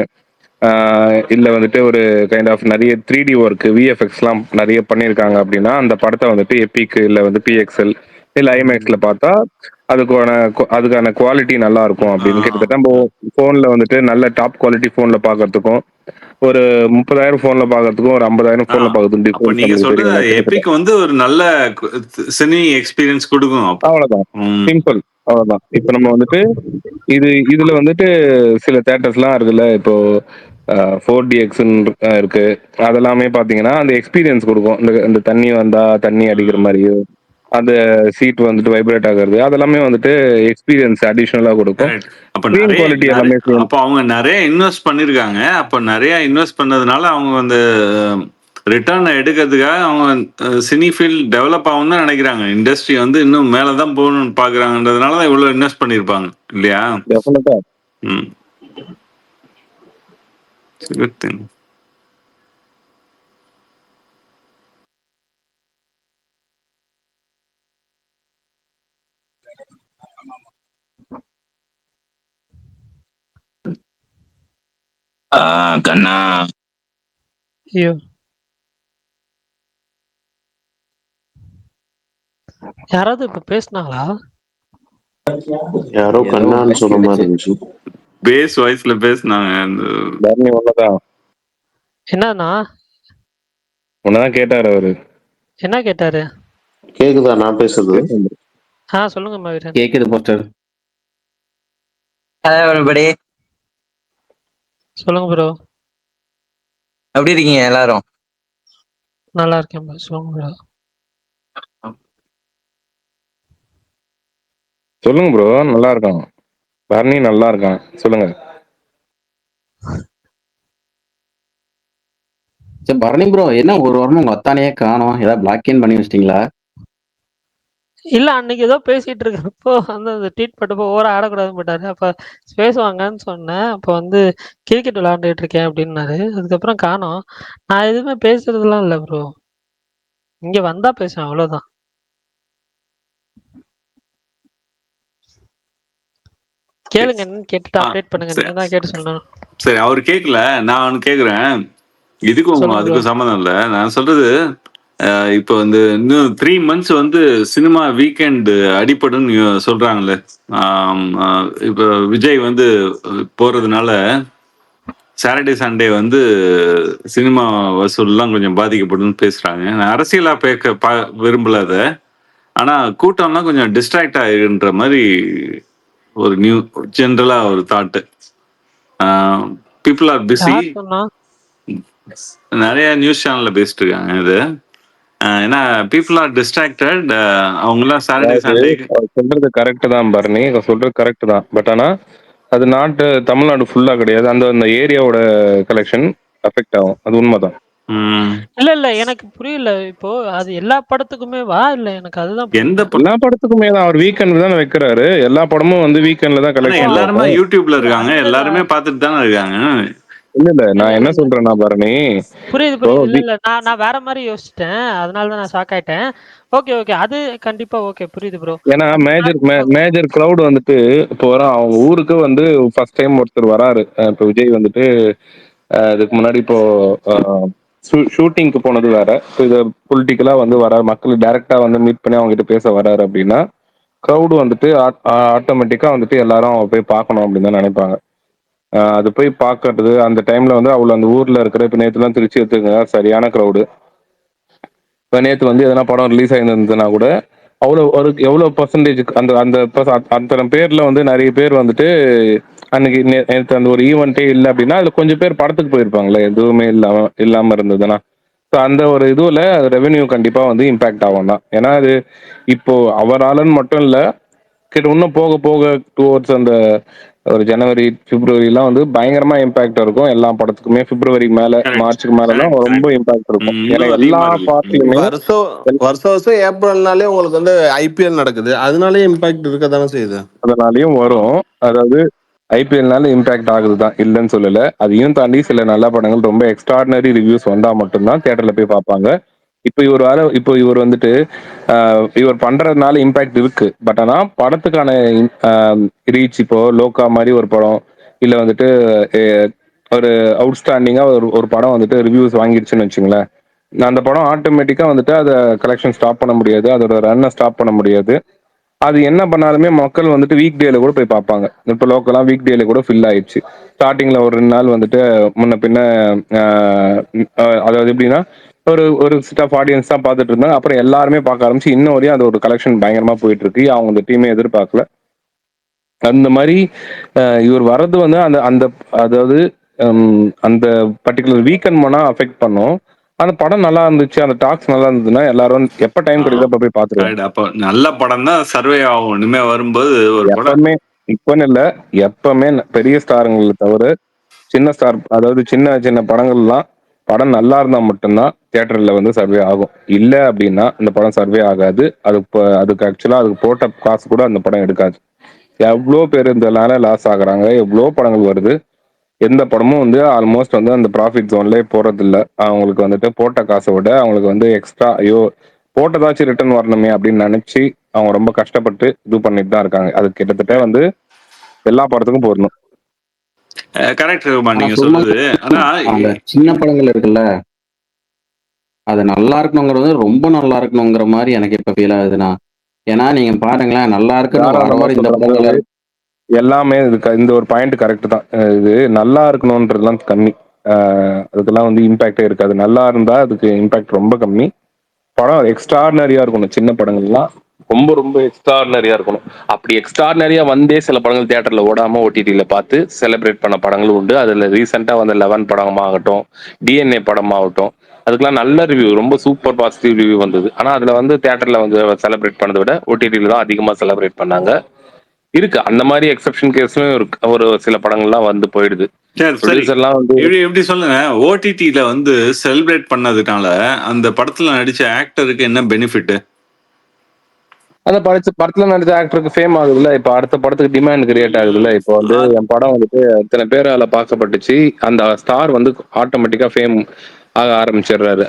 இல்லை வந்துட்டு ஒரு கைண்ட் ஆஃப் நிறைய 3D ஒர்க்கு விஎஃப்எக்ஸ்லாம் நிறைய பண்ணியிருக்காங்க அப்படின்னா அந்த படத்தை வந்துட்டு எப்பிக் இல்லை வந்து பிஎக்ஸ்எல் இல்லை ஐமேக்ஸில் பார்த்தா அதுக்கான குவாலிட்டி நல்லா இருக்கும் அப்படின்னு. கிட்டத்தட்ட நம்ம ஃபோனில் வந்துட்டு நல்ல டாப் குவாலிட்டி ஃபோனில் பார்க்கறதுக்கும் ஒரு 30,000 ஃபோன்ல பார்க்கறதுக்கும் ஒரு 50,000 ஃபோன்ல பார்க்கறதுக்கும் அப்ப நீங்க டிஃபரன்ஸ் சொல்றது தெரியும். எபிக் வந்து ஒரு நல்ல சினி எக்ஸ்பீரியன்ஸ் கொடுக்கும். அவ்வளவுதான், சிம்பிள், அவ்வளவுதான். இப்ப நம்ம வந்துட்டு இதுல வந்துட்டு சில தேட்டர்ஸ்லாம் இருக்குல்ல, இப்போ 4DX இருக்கு. அதெல்லாமே பாத்தீங்கன்னா அந்த எக்ஸ்பீரியன்ஸ் கொடுக்கும். இந்த தண்ணி வந்தா தண்ணி அடிக்கிற மாதிரியோ, அந்த சீட் வந்துட்டு வைப்ரேட் ஆகுறது, அதெல்லாமே வந்துட்டு எக்ஸ்பீரியன்ஸ் அடிஷனலா கொடுக்கும். அப்ப ஸ்கிரீன் குவாலிட்டி எல்லாமே same. அப்ப அவங்க நிறைய இன்வெஸ்ட் பண்ணிருக்காங்க. அப்ப நிறைய இன்வெஸ்ட் பண்ணதுனால அவங்க அந்த ரிட்டர்ன் எடுக்கிறதுக்காக அவங்க சினி ஃபீல்ட் டெவலப் ஆகும் தான் நினைக்கிறாங்க. இண்டஸ்ட்ரி வந்து இன்னும் மேலதான் போகணும்னு பாக்குறாங்கன்றதுனால தான் இவ்வளவு இன்வெஸ்ட் பண்ணிருப்பாங்க இல்லையா? டெஃபினட்டா. Good thing. கண்ணா ஐயோ, யாராவது இப்ப பேசுனாங்களா? யாரோ கண்ணான்னு சொன்ன மாதிரி இருந்துச்சு. பேஸ் வாய்ஸ்ல பேசினாங்க. என்னன்னா உன்னதான் கேட்டாரு அவரு. என்ன கேட்டாரு? கேக்குதா நான் பேசுறது? சொல்லுங்க மகிரன். கேக்குது போஸ்டர். ஹலோ எவ்ரிபடி, சொல்லுங்க ப்ரோ. எப்படி இருக்கீங்க எல்லாரும்? நல்லா இருக்கேன் ப்ரோ. சொல்லுங்க ப்ரோ. சொல்லுங்க ப்ரோ. நல்லா இருக்கான் பரணி, நல்லா இருக்கான். சொல்லுங்க. சரி பரணி ப்ரோ, என்ன ஒரு வாரமா உங்க அத்தானையே காணோம்? ஏதாவது பிளாக் இன் பண்ணி வச்சிட்டீங்களா? இல்ல அன்னைக்கு ஏதோ பேசிட்டு இருக்கிறப்போ வந்து அந்த ட்வீட் போட்டப்போ ஓவரா ஆடக்கூடாதுன்னு போட்டாரு. அப்ப பேசுவாங்கன்னு சொன்னேன். அப்ப வந்து கிரிக்கெட் விளையாண்டுட்டு இருக்கேன் அப்டின்னாரு. அதுக்கப்புறம் காணோம். நான் எதுவுமே பேசுறதெல்லாம் இல்ல ப்ரோ. இங்க வந்தா பேசுவேன் அவ்வளோதான். கேளுங்க என்னன்னு கேட்டுட்டு ஆ, அப்டேட் பண்ணுங்க. சரி நீங்க தான் கேட்டு சொல்லணும். சரி, அவர் கேட்கல, நான் அவனு கேக்குறேன். இதுக்கும் சொல்லுங்க ப்ரோ. அதுக்கும் சம்மந்தம் இல்லை. நான் சொல்றது இப்போ வந்து இன்னும் 3 மந்த்ஸ் வந்து சினிமா வீக்கெண்ட் அடிபடுன்னு சொல்றாங்கல்ல. இப்போ விஜய் வந்து போறதுனால சாட்டர்டே சண்டே வந்து சினிமா வசூல்லாம் கொஞ்சம் பாதிக்கப்படும்னு பேசுறாங்க. நான் அரசியலா விரும்பல அதை. ஆனா கூட்டம்லாம் கொஞ்சம் டிஸ்ட்ராக்ட் ஆகின்ற மாதிரி ஒரு ஜென்ரலா ஒரு தாட்டு. People are busy. யார் சொன்னா? நிறைய நியூஸ் சேனல்ல பேசிட்டு இருக்காங்க இது. ஏன்னா பீப்புள் ஆர் டிஸ்ட்ராக்டட். அவங்களாம் சாட்டர்டே அதாவது சண்டே. அவர் சொல்றது கரெக்ட் தான் பரணி, அவர் சொல்றது கரெக்ட் தான். பட் ஆனா அது தமிழ்நாடு ஃபுல்லா கிடையாது. அந்த அந்த ஏரியாவோட கலெக்ஷன் அஃபெக்ட் ஆகும். அது உண்மைதான். இல்ல எனக்கு புரியல. இப்போ அது எல்லா படத்துக்குமே வா இல்ல எனக்கு அதுதான் எந்த புரியல. எல்லா படத்துக்குமே தான் அவர் வீக்கெண்ட் தானே வைக்கிறாரு. எல்லா படமும் வந்து வீக்கெண்ட்ல தான் கலெக்ஷன் எல்லாருமே ஆகும். யூடியூப்ல இருக்காங்க, எல்லாருமே பார்த்துட்டு தானே இருக்காங்க. இல்ல நான் என்ன சொல்றேன்னா பரணி, புரியுது. இல்ல நான் வேற மாதிரி யோசிச்சிட்டேன். அதனாலதான் நான் ஷாக் ஆயிட்டேன். ஓகே அது கண்டிப்பா ஓகே புரியுது ப்ரோ. ஏன்னா மேஜர் கிரவுட் வந்துட்டு இப்போ வரோம். அவங்க ஊருக்கு வந்து ஃபர்ஸ்ட் டைம் ஒருத்தர் வராரு. இப்போ விஜய் வந்துட்டு இதுக்கு முன்னாடி இப்போ ஷூட்டிங்க்கு போனது வேற. இப்போ இது பொலிட்டிக்கலா வந்து வராரு, மக்கள் டைரக்டா வந்து மீட் பண்ணி அவங்க கிட்ட பேச வராரு அப்படின்னா க்ரௌடு வந்துட்டு ஆட்டோமேட்டிக்கா வந்துட்டு எல்லாரும் அவ போய் பார்க்கணும் அப்படின்னு தான் நினைப்பாங்க. அது போய் பார்க்கறது அந்த டைம்ல வந்து அவ்வளோ அந்த ஊர்ல இருக்கிற இப்போ நேற்றுலாம் திருச்சி எடுத்துங்க சரியான க்ரௌடு. இப்போ நேற்று வந்து எதனா படம் ரிலீஸ் ஆயிருந்ததுன்னா கூட அவ்வளோ ஒரு எவ்வளோ பர்சன்டேஜ் அந்த அந்த அத்தனை பேர்ல வந்து நிறைய பேர் வந்துட்டு அன்னைக்கு நேற்று அந்த ஒரு ஈவெண்ட்டே இல்லை அப்படின்னா அதுல கொஞ்சம் பேர் படத்துக்கு போயிருப்பாங்களே, எதுவுமே இல்லாம இருந்ததுன்னா. ஸோ அந்த ஒரு இதுல ரெவென்யூ கண்டிப்பா வந்து இம்பாக்ட் ஆகும் தான். ஏன்னா அது இப்போ அவராலன்னு மட்டும் இல்லை, இன்னும் போக போக டுவோர்ட்ஸ் அந்த ஒரு ஜனவரி பிப்ரவரிலாம் வந்து பயங்கரமா இம்பாக்ட் இருக்கும் எல்லா படத்துக்குமே. பிப்ரவரி மேல மார்ச்சுக்கு மேலலாம் ரொம்ப இம்பாக்ட் இருக்கும். ஏன்னா எல்லா பார்ட்லயுமே வருஷம் ஏப்ரல்னாலே உங்களுக்கு வந்து ஐபிஎல் நடக்குது, அதனாலே இம்பாக்ட் இருக்க தானே செய்யுது. அதனாலயும் வரும். அதாவது ஐபிஎல்னால இம்பாக்ட் ஆகுது தான், இல்லைன்னு சொல்லல. அதையும் தாண்டி சில நல்ல படங்கள் ரொம்ப எக்ஸ்ட்ராடினரி ரிவ்யூஸ் வந்தா மட்டும்தான் தியேட்டர்ல போய் பார்ப்பாங்க. இப்போ இவர் வந்துட்டு இவர் பண்றதுனால இம்பாக்ட் இருக்கு. பட் ஆனா படத்துக்கான ரீச், இப்போ லோக்கா மாதிரி ஒரு படம் இல்ல வந்துட்டு ஒரு அவுட்ஸ்டாண்டிங்கா ஒரு படம் வந்துட்டு ரிவ்யூஸ் வாங்கிடுச்சுன்னு வச்சுங்களேன், அந்த படம் ஆட்டோமேட்டிக்கா வந்துட்டு அதை கலெக்ஷன் ஸ்டாப் பண்ண முடியாது, அதோட ரன்னை ஸ்டாப் பண்ண முடியாது. அது என்ன பண்ணாலுமே மக்கள் வந்துட்டு வீக் டேல கூட போய் பார்ப்பாங்க. இப்போ லோக்கெல்லாம் வீக் டேல கூட ஃபில் ஆயிடுச்சு. ஸ்டார்டிங்ல ஒரு 2 நாள் வந்துட்டு முன்ன பின்ன அதாவது எப்படின்னா ஒரு ஒரு செட் ஆஃப் ஆடியன்ஸ் தான் பார்த்துட்டு இருந்தாங்க. அப்புறம் எல்லாருமே பார்க்க ஆரம்பிச்சு இன்ன வரையும் அது ஒரு கலெக்ஷன் பயங்கரமா போயிட்டு இருக்கு. அவங்க இந்த டீமே எதிர்பார்க்கல. அந்த மாதிரி இவர் வர்றது வந்து அந்த அந்த அதாவது அந்த பர்டிகுலர் வீக்கெண்ட் மனா அஃபெக்ட் பண்ணும். அந்த படம் நல்லா இருந்துச்சு, அந்த டாக்ஸ் நல்லா இருந்ததுன்னா எல்லாரும் எப்ப டைம் கிடைக்குதோ அப்ப போய் பார்த்துருவாங்க. அப்ப நல்ல படம் தான் சர்வே ஆகும் இனிமே வரும்போது ஒரு படம். எப்பவுமே இப்பன்னு இல்ல, எப்பவுமே பெரிய ஸ்டாருங்களை தவிர சின்ன ஸ்டார், அதாவது சின்ன சின்ன படங்கள்லாம் படம் நல்லா இருந்தா மட்டும்தான் தியேட்டர்ல வந்து சர்வே ஆகும். இல்ல அப்படின்னா அந்த படம் சர்வே ஆகாது. அதுக்கு ஆக்சுவலா அதுக்கு போட்ட காசு கூட அந்த படம் எடுக்காது. எவ்வளோ பேர் இதனால லாஸ் ஆகுறாங்க, எவ்வளோ படங்கள் வருது. எந்த படமும் வந்து ஆல்மோஸ்ட் வந்து அந்த ப்ராஃபிட் ஜோன்லேயே போறது இல்லை. அவங்களுக்கு வந்துட்டு போட்ட காசை விட அவங்களுக்கு வந்து எக்ஸ்ட்ரா ஐயோ போட்டதாச்சும் ரிட்டர்ன் வரணுமே அப்படின்னு நினைச்சு அவங்க ரொம்ப கஷ்டப்பட்டு இது பண்ணிட்டு தான் இருக்காங்க. அது கிட்டத்தட்ட வந்து எல்லா படத்துக்கும் போடணும். கரெக்ட் நீங்க சொல்றது. ஆனா அந்த சின்ன படங்கள் இருக்குல்ல, அது நல்லா இருக்கணுங்கிறது ரொம்ப நல்லா இருக்கணுங்கிற மாதிரி எனக்கு இப்ப ஃபீல் ஆகுதுண்ணா. ஏன்னா நீங்க பாருங்களேன், நல்லா இருக்குன்னு இந்த படங்கள் எல்லாமே இந்த ஒரு பாயிண்ட் கரெக்ட் தான். இது நல்லா இருக்கணும்ன்றதுலாம் கம்மி. அதுக்கெல்லாம் வந்து இம்பாக்டே இருக்காது. நல்லா இருந்தா அதுக்கு இம்பாக்ட் ரொம்ப கம்மி. படம் எக்ஸ்ட்ராடினரியா இருக்கணும். சின்ன படங்கள்லாம் ரொம்ப ரொம்ப எக்ஸ்ட்ராடினரியா இருக்கணும். அப்படி எக்ஸ்ட்ராடினரியா வந்தே சில படங்கள் தியேட்டர்ல ஓடாம ஓடிடியில பார்த்து செலிப்ரேட் பண்ண படங்களும் உண்டு. அதுல ரீசெண்டா வந்த 11 படமாகட்டும், டிஎன்ஏ படமாகட்டும், அதுக்கெல்லாம் நல்ல ரிவ்யூ, ரொம்ப சூப்பர் பாசிட்டிவ் ரிவ்யூ வந்தது. ஆனா அதுல வந்து தியேட்டர்ல வந்து செலிப்ரேட் பண்ணதை விட ஓடிடியில தான் அதிகமா செலிப்ரேட் பண்ணாங்க. இருக்கு அந்த மாதிரி எக்ஸெப்ஷன் கேஸும் இருக்கு. ஒரு சில படங்கள்லாம் வந்து போயிடுது. எப்படி சொல்லுங்க, ஓடிடில வந்து செலிப்ரேட் பண்ணதுனால அந்த படத்துல நடிச்ச ஆக்டருக்கு என்ன பெனிஃபிட்? அந்த படத்துல நடிச்ச ஆக்டருக்கு ஃபேம் ஆகுதுல்ல, இப்ப அடுத்த படத்துக்கு டிமாண்ட் கிரியேட் ஆகுதுல்ல. இப்போ வந்து அது- என் படம் வந்துட்டு இத்தனை பேரால பார்க்கப்பட்டுச்சு, அந்த ஸ்டார் வந்து ஆட்டோமேட்டிக்கா ஃபேம் ஆக ஆரம்பிச்சிடுறாரு.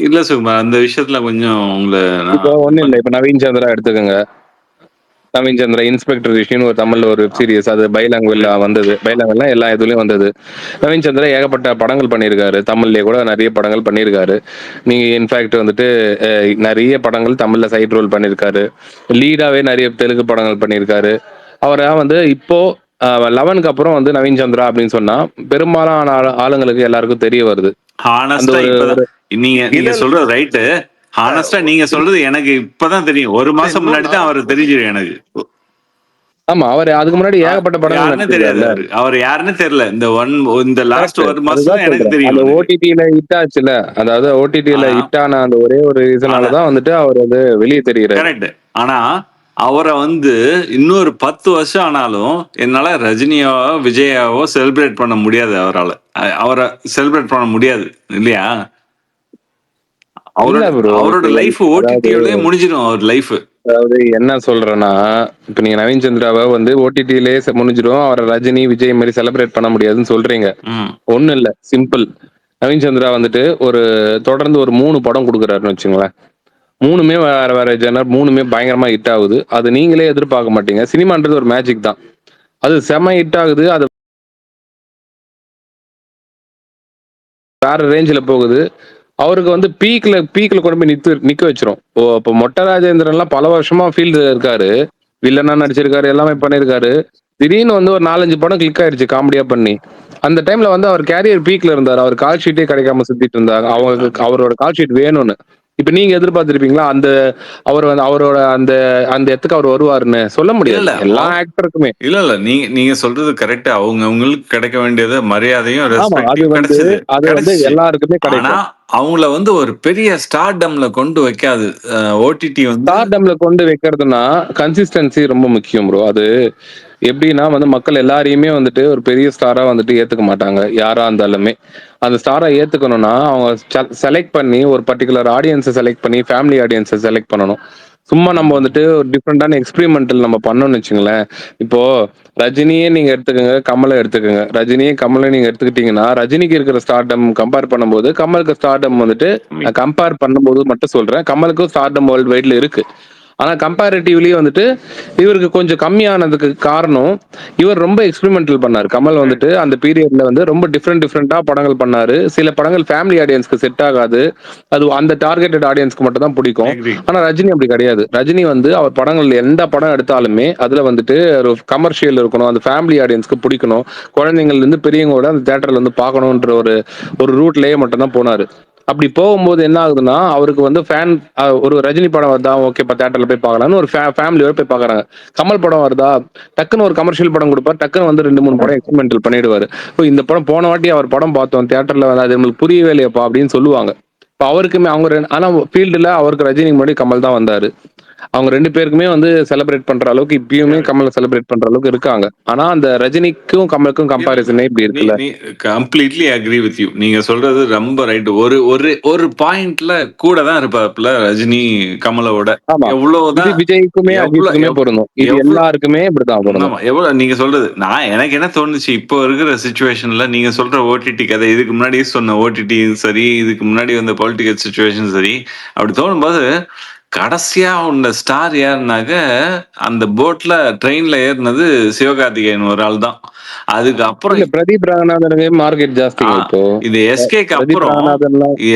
இல்ல சுகுமார், அந்த விஷயத்துல கொஞ்சம் உங்களை இப்போ ஒண்ணும் இல்ல, இப்ப நவீன் சந்திரா எடுத்துக்கோங்க. நவீன் சந்திரா இன்ஸ்பெக்டர் ரிஷின்னு ஒரு தமிழ்ல ஒரு வெப் சீரிஸ், அது பைலாங்குவேல்ல வந்தது. பைலாங்குவேல்னா எல்லா இதுலயும் வந்தது. நவீன் சந்திரா ஏகப்பட்ட படங்கள் பண்ணியிருக்காரு, தமிழ்லயே கூட நிறைய படங்கள் பண்ணியிருக்காரு. நீங்க இன்ஃபேக்ட் வந்துட்டு நிறைய படங்கள் தமிழ்ல சைட் ரோல் பண்ணியிருக்காரு. லீடாவே நிறைய தெலுங்கு படங்கள் பண்ணியிருக்காரு. அவரை வந்து இப்போ 11க்கு அப்புறம் வந்து நவீன் சந்திரா அப்படின்னு சொன்னா பெரும்பாலான ஆளுங்களுக்கு எல்லாருக்கும் தெரிய வருது. அந்த ஹானஸ்டா ஒரு இப்பதான் நீங்க இல்ல சொல்றது ரைட்டு. ஹானஸ்டா நீங்க சொல்றது எனக்கு இப்பதான் தெரியும். 1 மாசம் முன்னாடி தான் அவர் தெரிஞ்சிடும் எனக்கு. ஆமா, அவர் அதுக்கு முன்னாடி ஏகப்பட்ட படங்கள் யாருன்னு தெரியாது. நடிச்சிருக்காருல்ல. அவர் யாருன்னு தெரியல. இந்த லாஸ்ட் கரெக்ட், 1 மாசம் அதுதான் தான் எனக்கு சொல்றேன். தெரியும் அந்த அவருக்கு. ஓடிடில ஹிட் ஆச்சுல, அதாவது ஓடிடில ஆனா ஹிட் ஆன அந்த ஒரே ஒரு ரீசனாலதான் வந்துட்டு அவர் வந்து வெளியே தெரியுறாரு. கரெக்ட். ஆனா அவரை வந்து இன்னொரு 10 வருஷம் ஆனாலும் என்னால ரஜினியாவோ விஜயாவோ செலிப்ரேட் பண்ண முடியாது. அவரை செலிப்ரேட் பண்ண முடியாது இல்லையா? இல்ல ப்ரோ, அவரோட லைஃப் ஓடிடியோலயே முடிஞ்சிடும். அவர் லைஃப் அதாவது என்ன சொல்றேன்னா, இப்ப நீங்க நவீன் சந்திராவை வந்து ஓடிடிலே முடிஞ்சிடும், அவரை ரஜினி விஜய் மாதிரி செலிப்ரேட் பண்ண முடியாதுன்னு சொல்றீங்க. ஒண்ணும் இல்ல, சிம்பிள். நவீன் சந்திரா வந்துட்டு ஒரு தொடர்ந்து ஒரு 3 படம் கொடுக்குறாருன்னு வச்சுங்களேன். 3மே வேற வேற ஜெனர், 3மே பயங்கரமா ஹிட் ஆகுது. அது நீங்களே எதிர்பார்க்க மாட்டீங்க. சினிமான்றது ஒரு மேஜிக் தான். அது செம ஹிட் ஆகுது, அது வேற ரேஞ்சில் போகுது. அவருக்கு வந்து பீக்ல கொண்டு போய் நிக்க வச்சிரும். இப்போ மொட்டை ராஜேந்திரன்லாம் பல வருஷமா ஃபீல்டு இருக்காரு, வில்லனா நடிச்சிருக்காரு, எல்லாமே பண்ணிருக்காரு. திடீர்னு வந்து ஒரு 4-5 படம் கிளிக் ஆயிடுச்சு காமெடியா பண்ணி. அந்த டைம்ல வந்து அவர் கேரியர் பீக்ல இருந்தாரு. அவர் கால் ஷீட்டே கிடைக்காம சுத்திட்டு இருந்தாங்க. அவரோட கால் ஷீட் வேணும்னு. இப்ப நீங்க எதிர்பார்த்திருப்பீங்களா அந்த அவர் வந்து அவரோட அந்த அந்த இடத்துக்கு அவர் வருவாருன்னு? சொல்ல முடியாது. எல்லா ஆக்டருக்குமே. இல்ல நீங்க சொல்றது கரெக்ட். அவங்களுக்கு கிடைக்க வேண்டியது மரியாதையும் ஆமா, அது ரெஸ்பெக்டும் வந்து கிடைச்சிச்சு. எல்லாருக்குமே ஆனா கிடைக்கும். அவங்கள வந்து ஒரு பெரிய ஸ்டார்டம்ல கொண்டு வைக்காது ஓடிடி வந்து. ஸ்டார்டம்ல கொண்டு வைக்கிறதுனா கன்சிஸ்டன்சி ரொம்ப முக்கியம் ப்ரோ. அது எப்படின்னா வந்து மக்கள் எல்லாரையுமே வந்துட்டு ஒரு பெரிய ஸ்டாரா வந்துட்டு ஏத்துக்க மாட்டாங்க, யாரா இருந்தாலுமே. அந்த ஸ்டாரை ஏத்துக்கணும்னா அவங்க செலக்ட் பண்ணி ஒரு பர்டிகுலர் ஆடியன்ஸை செலக்ட் பண்ணி ஃபேமிலி ஆடியன்ஸை செலக்ட் பண்ணணும். சும்மா நம்ம வந்துட்டு ஒரு டிஃப்ரெண்டான எக்ஸ்பெரிமெண்டல் நம்ம பண்ணோம்னு வச்சுங்களேன். இப்போ ரஜினியே நீங்க எடுத்துக்கோங்க, கமலை எடுத்துக்கோங்க. ரஜினியே கமலை நீங்க எடுத்துக்கிட்டீங்கன்னா ரஜினிக்கு இருக்கிற ஸ்டார்டம் கம்பேர் பண்ணும்போது கமலுக்கு ஸ்டார்டம் வந்துட்டு கம்பேர் பண்ணும்போது மட்டும் சொல்றேன், கமலுக்கும் ஸ்டார்டம் வேர்ல்டு வைட்ல இருக்கு. ஆனா கம்பேரிட்டிவ்லி வந்துட்டு இவருக்கு கொஞ்சம் கம்மியானதுக்கு காரணம், இவர் ரொம்ப எக்ஸ்பெரிமெண்டல் பண்ணாரு. கமல் வந்துட்டு அந்த பீரியட்ல வந்து ரொம்ப டிஃப்ரெண்டா படங்கள் பண்ணாரு. சில படங்கள் ஃபேமிலி ஆடியன்ஸ்க்கு செட் ஆகாது, அது அந்த டார்கெட்டட் ஆடியன்ஸ்க்கு மட்டும் தான் பிடிக்கும். ஆனா ரஜினி அப்படி கிடையாது. ரஜினி வந்து அவர் படங்கள் எந்த படம் எடுத்தாலுமே அதுல வந்துட்டு ஒரு கமர்ஷியல் இருக்கணும், அந்த ஃபேமிலி ஆடியன்ஸ்க்கு பிடிக்கணும், குழந்தைங்கள்ல இருந்து பெரியவங்களோட அந்த தியேட்டர்ல வந்து பார்க்கணுன்ற ஒரு ரூட்லயே மட்டும் தான் போனாரு. அப்படி போகும்போது என்ன ஆகுதுன்னா அவருக்கு வந்து ஒரு ரஜினி படம் வருதா, ஓகே தியேட்டர்ல போய் பார்க்கலாம்னு ஒரு ஃபேமிலியோட போய் பார்க்கறாங்க. கமல் படம் வருதா, டக்குன்னு ஒரு கமர்ஷியல் படம் கொடுப்பாரு, டக்குன்னு வந்து 2-3 படம் எக்ஸ்பெரிமெண்டல் பண்ணிடுவாரு. இந்த படம் போன வாட்டி அவர் படம் பார்த்தோம் தியேட்டர்ல, அது நம்மளுக்கு புரியவே இல்லையப்பா அப்படின்னு சொல்லுவாங்க. இப்போ அவருக்குமே ஆனா ஃபீல்டுல அவருக்கு ரஜினிக்கு முன்னாடி கமல் தான் வந்தாரு. அவங்க 2 பேருக்குமே வந்து செலிப்ரேட் பண்ற அளவுக்கு இப்பயுமே கமலை செலிப்ரேட் பண்ற அளவுக்கு இருக்காங்க. ஆனா அந்த ரஜினிக்கும் கமலுக்கும் கம்பாரிசனே இப்படி இருக்குல்ல. Completely agree with you. நீங்க சொல்றது ரொம்ப ரைட். ஒரு ஒரு ஒரு பாயிண்ட்ல கூட தான் இருப்பாப்ல ரஜினி கமலோட. எவ்வளவுதான் விஜய்க்குமே அஜித்துக்குமே பொருந்தும். இது எல்லாருக்குமே இப்படிதான் பொருந்தும். எவ்வளவு நீங்க சொல்றது. எனக்கு என்ன தோணுச்சு, இப்போ இருக்கிற சிச்சுவேஷன்ல நீங்க சொல்ற ஓடிடி கதை, இதுக்கு முன்னாடி சொன்ன ஓடிடி சரி, இதுக்கு முன்னாடி வந்த பொலிட்டிக்கல் சிச்சுவேஷன் சரி, அப்படி தோணும்போது கடைசியா உள்ள ஸ்டார் யாருனாக்க அந்த போட்ல ட்ரெயின்ல ஏறினது சிவகார்த்திகேயன் ஒரு ஆள் தான். அதுக்கப்புறம் பிரதீப் ரங்கநாதனுக்கு மார்க்கெட் ஜாஸ்தி. இப்போ இது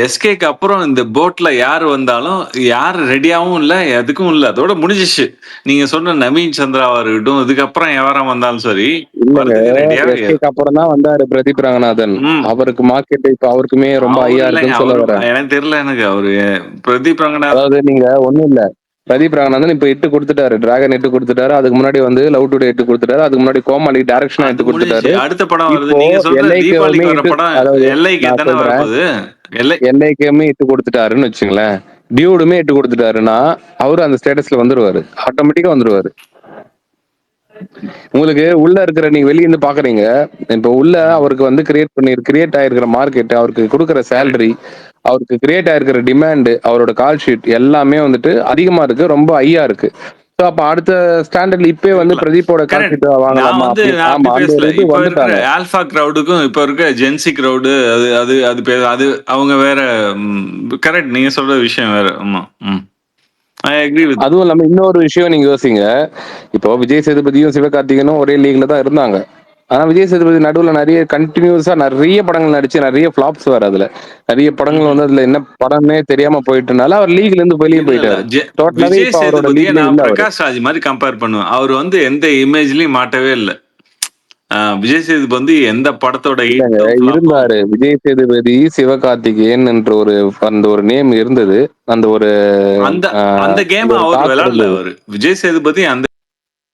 எஸ்கேக்கு அப்புறம் இந்த போட்ல யாரு வந்தாலும் யாரு ரெடியாவும் இல்ல, எதுக்கும் இல்ல, அதோட முடிஞ்சிச்சு. நீங்க சொன்ன நவீன் சந்திராவா இருக்கட்டும், இதுக்கப்புறம் யாரும் வந்தாலும் சரி, அப்புறம் தான் வந்தாரு பிரதீப் ரங்கநாதன். அவருக்கு மார்க்கெட் இப்ப அவருக்குமே ரொம்ப ஹையா இருக்குன்னு சொல்ல வரேன். எனக்கு தெரியல. எனக்கு அவரு பிரதீப் ரங்கநாதன், அதாவது நீங்க ஒண்ணும் இல்ல, பிரதீப் ரங்கநாதன் இப்ப 8 கொடுத்துட்டாரு, டிராகன் 8 கொடுத்துட்டாரு, அதுக்கு முன்னாடி வந்து லவ் டுடே 8 கொடுத்துட்டாரு, அதுக்கு முன்னாடி கோமாளி டைரக்ஷன் 8 கொடுத்துட்டாரு. அடுத்த படம் வருது. நீங்க சொல்ற தீபாவளிக்கு வர படம் எல்லைக்கு தானே வரப்போகுது. எல்லைக்குமே 8 கொடுத்துட்டாருன்னு வச்சுங்களேன். டியூடுமே 8 கொடுத்துட்டாருன்னா அவரு அந்த ஸ்டேட்டஸ்ல வந்துருவாரு, ஆட்டோமேட்டிக்கா வந்துருவாரு. உங்களுக்கு உள்ள இருக்கிற, நீங்க வெளிய இருந்து பாக்குறீங்க, இப்ப உள்ள அவருக்கு வந்து கிரியேட் ஆயிருக்கிற மார்க்கெட், அவருக்கு கொடுக்குற சேலரி, அவருக்கு கிரியேட் ஆயிருக்கிற டிமாண்ட், அவரோட கால் ஷீட் எல்லாமே வந்துட்டு அதிகமா இருக்கு, ரொம்ப ஹையா இருக்கு. ஸோ அப்ப அடுத்த ஸ்டாண்டர்ட்ல இப்பே வந்து இருக்கலாம். பிரதீப்போட கால் கரெக்ட். ஷீட் நான் வாங்கலாமா வந்து அப்படின்னு நான் அப்படி ஆமா அந்த ஒரு பேசல. இது இப்ப இருக்கிற வந்துட்டாங்க. ஆல்பா கிரவுடுக்கும் இப்ப இருக்க ஜென்சி கிரவுடு அது அது அது அது அவங்க வேற. கரெக்ட், நீங்க சொல்ற விஷயம் வேற. ஆமா. I agree with. அதுவும் இல்லாம இன்னொரு விஷயம் நீங்க யோசிங்க, இப்போ விஜய் சேதுபதியும் சிவகார்த்திகனும் ஒரே லீக்ல தான் இருந்தாங்க. ஆனா விஜய் சேதுபதி நடுவுல நிறைய கண்டினியூஸா நிறைய படங்கள் நடிச்சு நிறைய ஃபிளாப்ஸ் வேற, அதுல நிறைய படங்கள் வந்து அதுல என்ன படம்னே தெரியாம போயிட்டனால அவர் லீக்ல இருந்து வெளியே இல்ல இல்ல போயிட்டாரு. டோட்டலாவே விஜய் இப்ப அவரோட சேதுபதியை லீக்ல நான் இல்ல அவரு. பிரகாஷ் ராஜ் மாதிரி கம்பேர் பண்ணுவேன். அவர் வந்து எந்த இமேஜ்லயும் மாட்டவே இல்லை. விஜய் சேதுபதி வந்து எந்த படத்தோட இல்லங்க ஹிட்டும் ஃபிளாப்பும் இருந்தாரு விஜய் சேதுபதி, சிவகார்த்திகேயன் என்ற ஒரு அந்த ஒரு நேம் இருந்தது. அந்த ஒரு அந்த அந்த கேம் ஒரு அவர் டாக் விளையாடல. இருந்தது. அவரு விஜய் சேதுபதி அந்த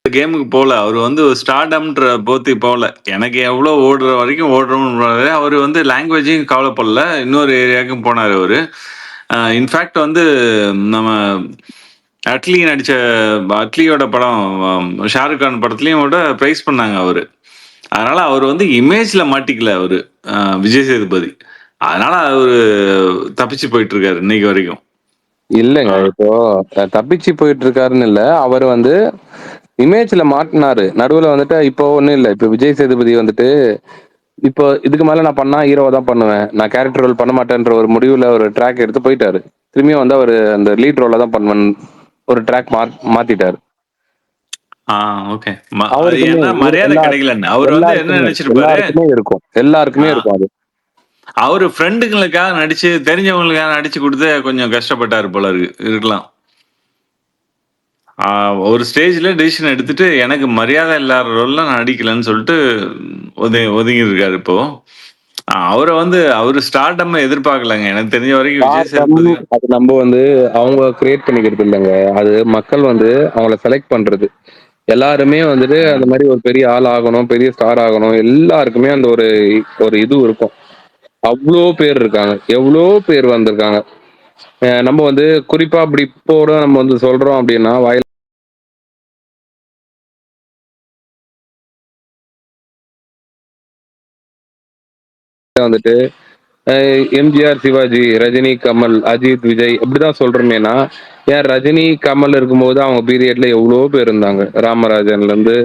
கேமுக்கு போல. அவர் வந்து ஸ்டார்டம்ன்ற போத்தி போல. எனக்கு எவ்வளவு ஓடுற வரைக்கும் ஓடுறோம்ன்றாரு. அவர் வந்து லாங்குவேஜையும் கவலைப்படல, இன்னொரு ஏரியாவுக்கும் போனார் அவரு. இன்ஃபேக்ட் வந்து நம்ம அட்லி நடிச்ச அட்லியோட படம் ஷாருக் கான் படத்துலயும் கூட பிரைஸ் பண்ணாங்க அவரு. அதனால அவர் வந்து இமேஜ்ல மாட்டிக்கல அவரு, விஜய் சேதுபதி. அதனால அவரு தப்பிச்சு போயிட்டு இருக்காரு இன்னைக்கு வரைக்கும். இல்லங்க இப்போ தப்பிச்சு போயிட்டு இருக்காருன்னு இல்ல, அவர் வந்து இமேஜ்ல மாட்டினாரு. நடுவுல வந்துட்டு இப்போ ஒண்ணும் இல்ல. இப்ப விஜய் சேதுபதி வந்துட்டு இப்போ இதுக்கு மேல நான் பண்ணா ஹீரோவா தான் பண்ணுவேன், நான் கேரக்டர் ரோல் பண்ண மாட்டேன்ற ஒரு முடிவுல ஒரு ட்ராக் எடுத்து போயிட்டாரு. திரும்பியும் வந்து அவர் அந்த லீட் ரோல தான் பண்ணுவேன் ஒரு ட்ராக் மாத்திட்டாரு. ஓகே. அவருக்குமே ஏன்னா மரியாதை கிடைக்கல. அவர் வந்து என்ன நினைச்சிருப்பாரு, எல்லாருக்குமே இருக்கும், எல்லாருக்குமே இருக்கும் அது. அவரு ஃப்ரெண்டுங்களுக்காக நடிச்சு தெரிஞ்சவங்களுக்காக நடிச்சு கொடுத்து கொஞ்சம் கஷ்டப்பட்டாரு போல இருக்கலாம். ஒரு ஸ்டேஜ்ல டிசிஷன் எடுத்துட்டு எனக்கு மரியாதை இல்லாத ரோல்ல நான் நடிக்கலன்னு சொல்லிட்டு ஒதுங்கி இருக்காரு இப்போ. அவரை வந்து அவரு ஸ்டார்டம் எதிர்பார்க்கலங்க எனக்கு தெரிஞ்ச வரைக்கும். விஜய் சேதுபதி அது நம்ம வந்து அவங்க கிரியேட் பண்ணிக்கிறது இல்லைங்க, அது மக்கள் வந்து அவங்கள செலக்ட் பண்றது. எல்லாருமே வந்துட்டு அந்த மாதிரி ஒரு பெரிய ஆள் ஆகணும், பெரிய ஸ்டார் ஆகணும், எல்லாருக்குமே அந்த ஒரு ஒரு இது இருக்கும். அவ்வளோ பேர் இருக்காங்க, எவ்வளோ பேர் வந்திருக்காங்க. நம்ம வந்து குறிப்பா அப்படி இப்போட நம்ம வந்து சொல்றோம் அப்படின்னா வாயில வந்துட்டு எம்ஜிஆர், சிவாஜி, ரஜினி, கமல், அஜித், விஜய் இப்படிதான் சொல்றோமேனா, ஏன் ரஜினி கமல் இருக்கும்போது அவங்க பீரியட்ல எவ்வளோ பேர் இருந்தாங்க. ராமராஜன்ல இருந்து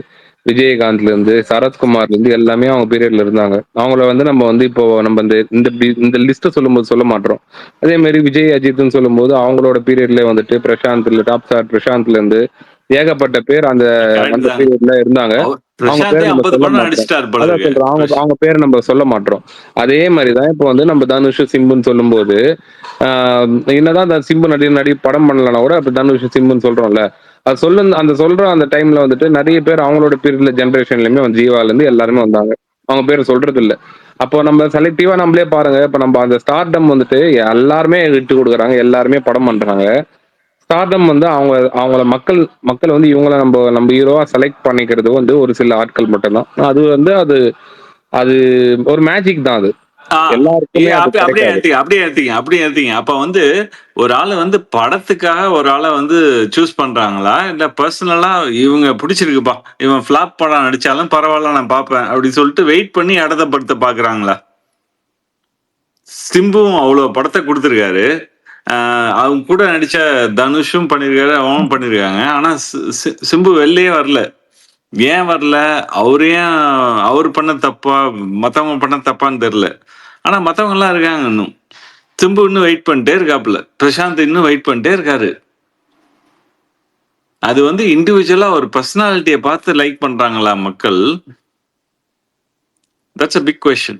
விஜயகாந்த்ல இருந்து சரத்குமார்ல இருந்து எல்லாமே அவங்க பீரியட்ல இருந்தாங்க. அவங்கள வந்து நம்ம வந்து இப்போ நம்ம இந்த லிஸ்ட்டை சொல்லும்போது சொல்ல மாட்டோம். அதே மாதிரி விஜய், அஜித்னு சொல்லும்போது அவங்களோட பீரியட்ல வந்துட்டு பிரசாந்த்ல டாப் ஸ்டார் பிரசாந்த்ல இருந்து ஏகப்பட்ட பேர் அந்த அந்த பீரியட்ல இருந்தாங்க. அவங்க பேர் நம்ம சொல்ல மாட்டோம். அதான் சொல்றோம், அவங்க பேர் நம்ம சொல்ல மாட்டோம். அதே மாதிரிதான் இப்போ வந்து நம்ம தனுஷ், சிம்புன்னு சொல்லும்போது என்னதான் சிம்பு நடி படம் பண்ணலன்னா கூட அப்ப தனுஷ், சிம்புன்னு சொல்றோம்ல, அது சொல்ற அந்த டைம்ல வந்துட்டு நிறைய பேர் அவங்களோட பீரியட்ல ஜென்ரேஷன்லயுமே வந்து ஜீவால இருந்து எல்லாருமே வந்தாங்க. அவங்க பேரை சொல்றது இல்ல. அப்போ நம்ம செலக்டிவா நம்மளே பாருங்க, இப்ப நம்ம அந்த ஸ்டார்டம் வந்துட்டு எல்லாருமே விட்டு கொடுக்குறாங்க, எல்லாருமே படம் பண்றாங்க. ஸ்டார்டம் வந்து அவங்கள மக்கள் வந்து இவங்கள நம்ம ஹீரோவா செலக்ட் பண்ணிக்கிறது வந்து ஒரு சில ஆட்கள் மட்டும்தான். அது வந்து அது ஒரு மேஜிக் தான் அது. எல்லாருக்குமே அது கிடைக்காது. அப்படியே எடுத்தீங்க. அப்ப வந்து ஒரு ஆளை வந்து படத்துக்காக ஒரு ஆளை வந்து சூஸ் பண்றாங்களா, இல்ல பர்சனலா இவங்க பிடிச்சிருக்குப்பா, இவன் ஃபிளாப் படம் நடிச்சாலும் பரவாயில்ல நான் பார்ப்பேன் அப்படின்னு சொல்லிட்டு வெயிட் பண்ணி இடத்த படுத்த பாக்குறாங்களா? சிம்புவும் அவ்வளவு படத்தை கொடுத்துருக்காரு. அவங்க கூட நடிச்ச தனுஷும் பண்ணிருக்காரு, அவனும் பண்ணிருக்காங்க. ஆனா சிம்பு வெளியே வரல. ஏன் வரல? அவர் பண்ண தப்பா, மத்தவங்க பண்ண தப்பான்னு தெரியல. ஆனா மத்தவங்க எல்லாம் இருக்காங்க இன்னும். சிம்பு இன்னும் வெயிட் பண்ணிட்டே இருக்காப்புல, பிரசாந்த் இன்னும் வெயிட் பண்ணிட்டே இருக்காரு. அது வந்து இண்டிவிஜுவலா ஒரு பர்சனாலிட்டியை பார்த்து லைக் பண்றாங்களா மக்கள்? That's a big question.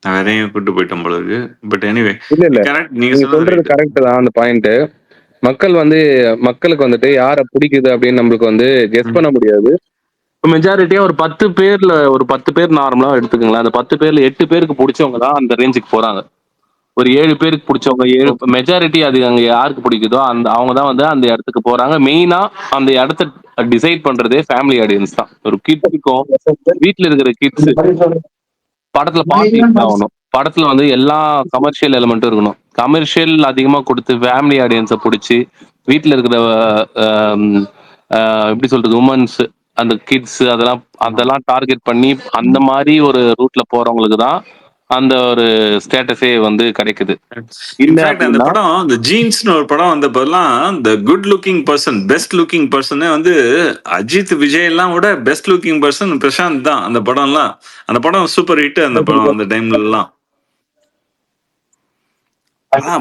நான் வேறையும் கூட்டு போயிட்டோம் போல இருக்கு. பட் எனிவே, இல்ல கரெக்ட், நீங்க சொல்றது கரெக்ட் தான். அந்த பாயிண்ட் மக்களுக்கு வந்துட்டு யாரை பிடிக்குது அப்படின்னு நம்மளுக்கு வந்து கெஸ் பண்ண முடியாது. மெஜாரிட்டியா ஒரு 10 பேர்ல ஒரு 10 பேர் நார்மலா எடுத்துக்கங்களேன். அந்த 10 பேர்ல 8 பேருக்கு பிடிச்சவங்க தான் அந்த ரேஞ்சுக்கு போறாங்க. ஒரு 7 பேருக்கு பிடிச்சவங்க மெஜாரிட்டி அது அங்க யாருக்கு பிடிக்குதோ அவங்க தான் வந்து அந்த இடத்துக்கு போறாங்க. மெயினா அந்த இடத்த டிசைட் பண்றதே ஃபேமிலி ஆடியன்ஸ் தான். ஒரு கிட்ஸுக்கும் வீட்டுல இருக்கிற கிட்ஸ் படத்துல பார்த்து ஆகணும். படத்துல வந்து எல்லா கமர்ஷியல் எலிமெண்ட்டும் இருக்கணும். கமர்ஷியல் அதிகமா கொடுத்து ஃபேமிலி ஆடியன்ஸை பிடிச்சி வீட்டுல இருக்கிற எப்படி சொல்றது உமன்ஸ், அந்த கிட்ஸ் அதெல்லாம் டார்கெட் பண்ணி அந்த மாதிரி ஒரு ரூட்ல போறவங்களுக்கு தான் அந்த ஒரு ஸ்டேட்டஸே வந்து கிடைக்குது. இல்ல இன்ஃபேக்ட் அந்த அப்படின்னா படம் இந்த ஜீன்ஸ்னு ஒரு படம் வந்தப்பெல்லாம் இந்த good looking person best looking பர்சனே வந்து அஜித் விஜய் எல்லாம் விட பெஸ்ட் லுக்கிங் பர்சன் பிரசாந்த் தான். அந்த படம்லாம் அந்த படம் சூப்பர் ஹிட் அந்த படம் அந்த டைம்ல எல்லாம். ஆனா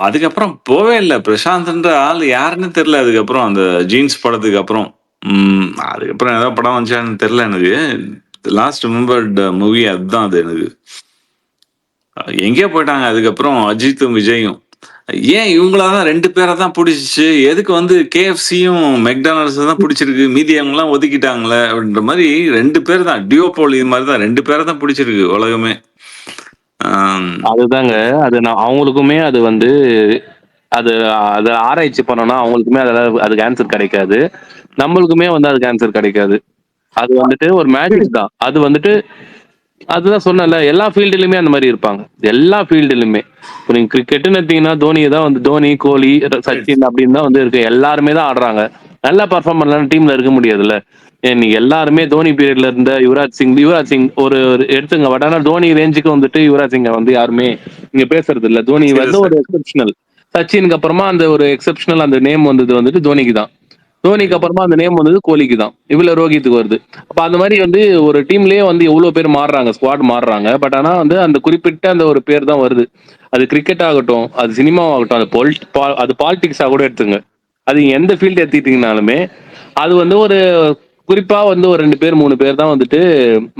அதுக்கப்புறம் போவே இல்லை. பிரசாந்த்ன்ற ஆள் யாருன்னு தெரியல. அதுக்கப்புறம் அந்த ஜீன்ஸ் படத்துக்கு அப்புறம் அதுக்கப்புறம் ஏதாவது படம் வந்துச்சான்னு தெரியல எனக்கு. லாஸ்ட் ரிமெம்பர்ட் மூவி அதுதான். அது எனக்கு எங்கேயோ போயிட்டாங்க அதுக்கப்புறம் அஜித்தும் விஜயும். ஏன் இவங்களாதான் 2 பேரை தான் பிடிச்சிச்சு, எதுக்கு வந்து கேஎஃப்சியும் மெக்டானல்ஸ் தான் பிடிச்சிருக்கு, மீதி அவங்கலாம் ஒதுக்கிட்டாங்களே அப்படின்ற மாதிரி 2 பேர் தான் டியோபோல் இது மாதிரி தான் 2 பேரை தான் பிடிச்சிருக்கு உலகமே. அதுதாங்க அது நான் அவங்களுக்குமே அது வந்து அது அதை ஆராய்ச்சி பண்ணோம்னா அவங்களுக்குமே அதுக்கு ஆன்சர் கிடைக்காது, நம்மளுக்குமே வந்து அதுக்கு ஆன்சர் கிடைக்காது. அது வந்துட்டு ஒரு மேஜிக் தான். அது வந்துட்டு அதுதான் சொன்னல, எல்லா ஃபீல்டுலயுமே அந்த மாதிரி இருப்பாங்க. எல்லா ஃபீல்டுலயுமே இப்போ நீங்க கிரிக்கெட்னு எடுத்தீங்கன்னா தோனியை தான் வந்து தோனி, கோலி, சச்சின் அப்படின்னு தான் வந்து இருக்கு. எல்லாருமே தான் ஆடுறாங்க. நல்லா பர்ஃபார்ம் பண்ணலாம் டீம்ல இருக்க முடியாதுல்ல. நீங்க எல்லாருமே தோனி பீரியட்ல இருந்த யுவராஜ் சிங் ஒரு எடுத்துங்க. பட் ஆனா தோனி ரேஞ்சுக்கு வந்துட்டு யுவராஜ் சிங்கை வந்து யாருமே இங்க பேசுறது இல்ல. தோனி வந்து ஒரு எக்ஸெப்ஷனல். சச்சினுக்கு அப்புறமா அந்த ஒரு எக்ஸெப்ஷனல் அந்த நேம் வந்தது வந்துட்டு தோனிக்கு தான். தோனிக்கு அப்புறமா அந்த நேம் வந்தது கோலிக்கு தான். இவ்வளவு ரோஹித்துக்கு வருது. அப்ப அந்த மாதிரி வந்து ஒரு டீம்லயே வந்து எவ்வளவு பேர் மாறுறாங்க, ஸ்குவாட் மாறுறாங்க. பட் ஆனா வந்து அந்த குறிப்பிட்ட அந்த ஒரு பேர் தான் வருது. அது கிரிக்கெட் ஆகட்டும், அது சினிமாவாகட்டும், அது பாலிடிக்ஸா கூட எடுத்துங்க. அது எந்த ஃபீல்டு எடுத்துக்கிட்டீங்கனாலுமே அது வந்து ஒரு குறிப்பா வந்து ஒரு 2 பேர் 3 பேர் தான் வந்துட்டு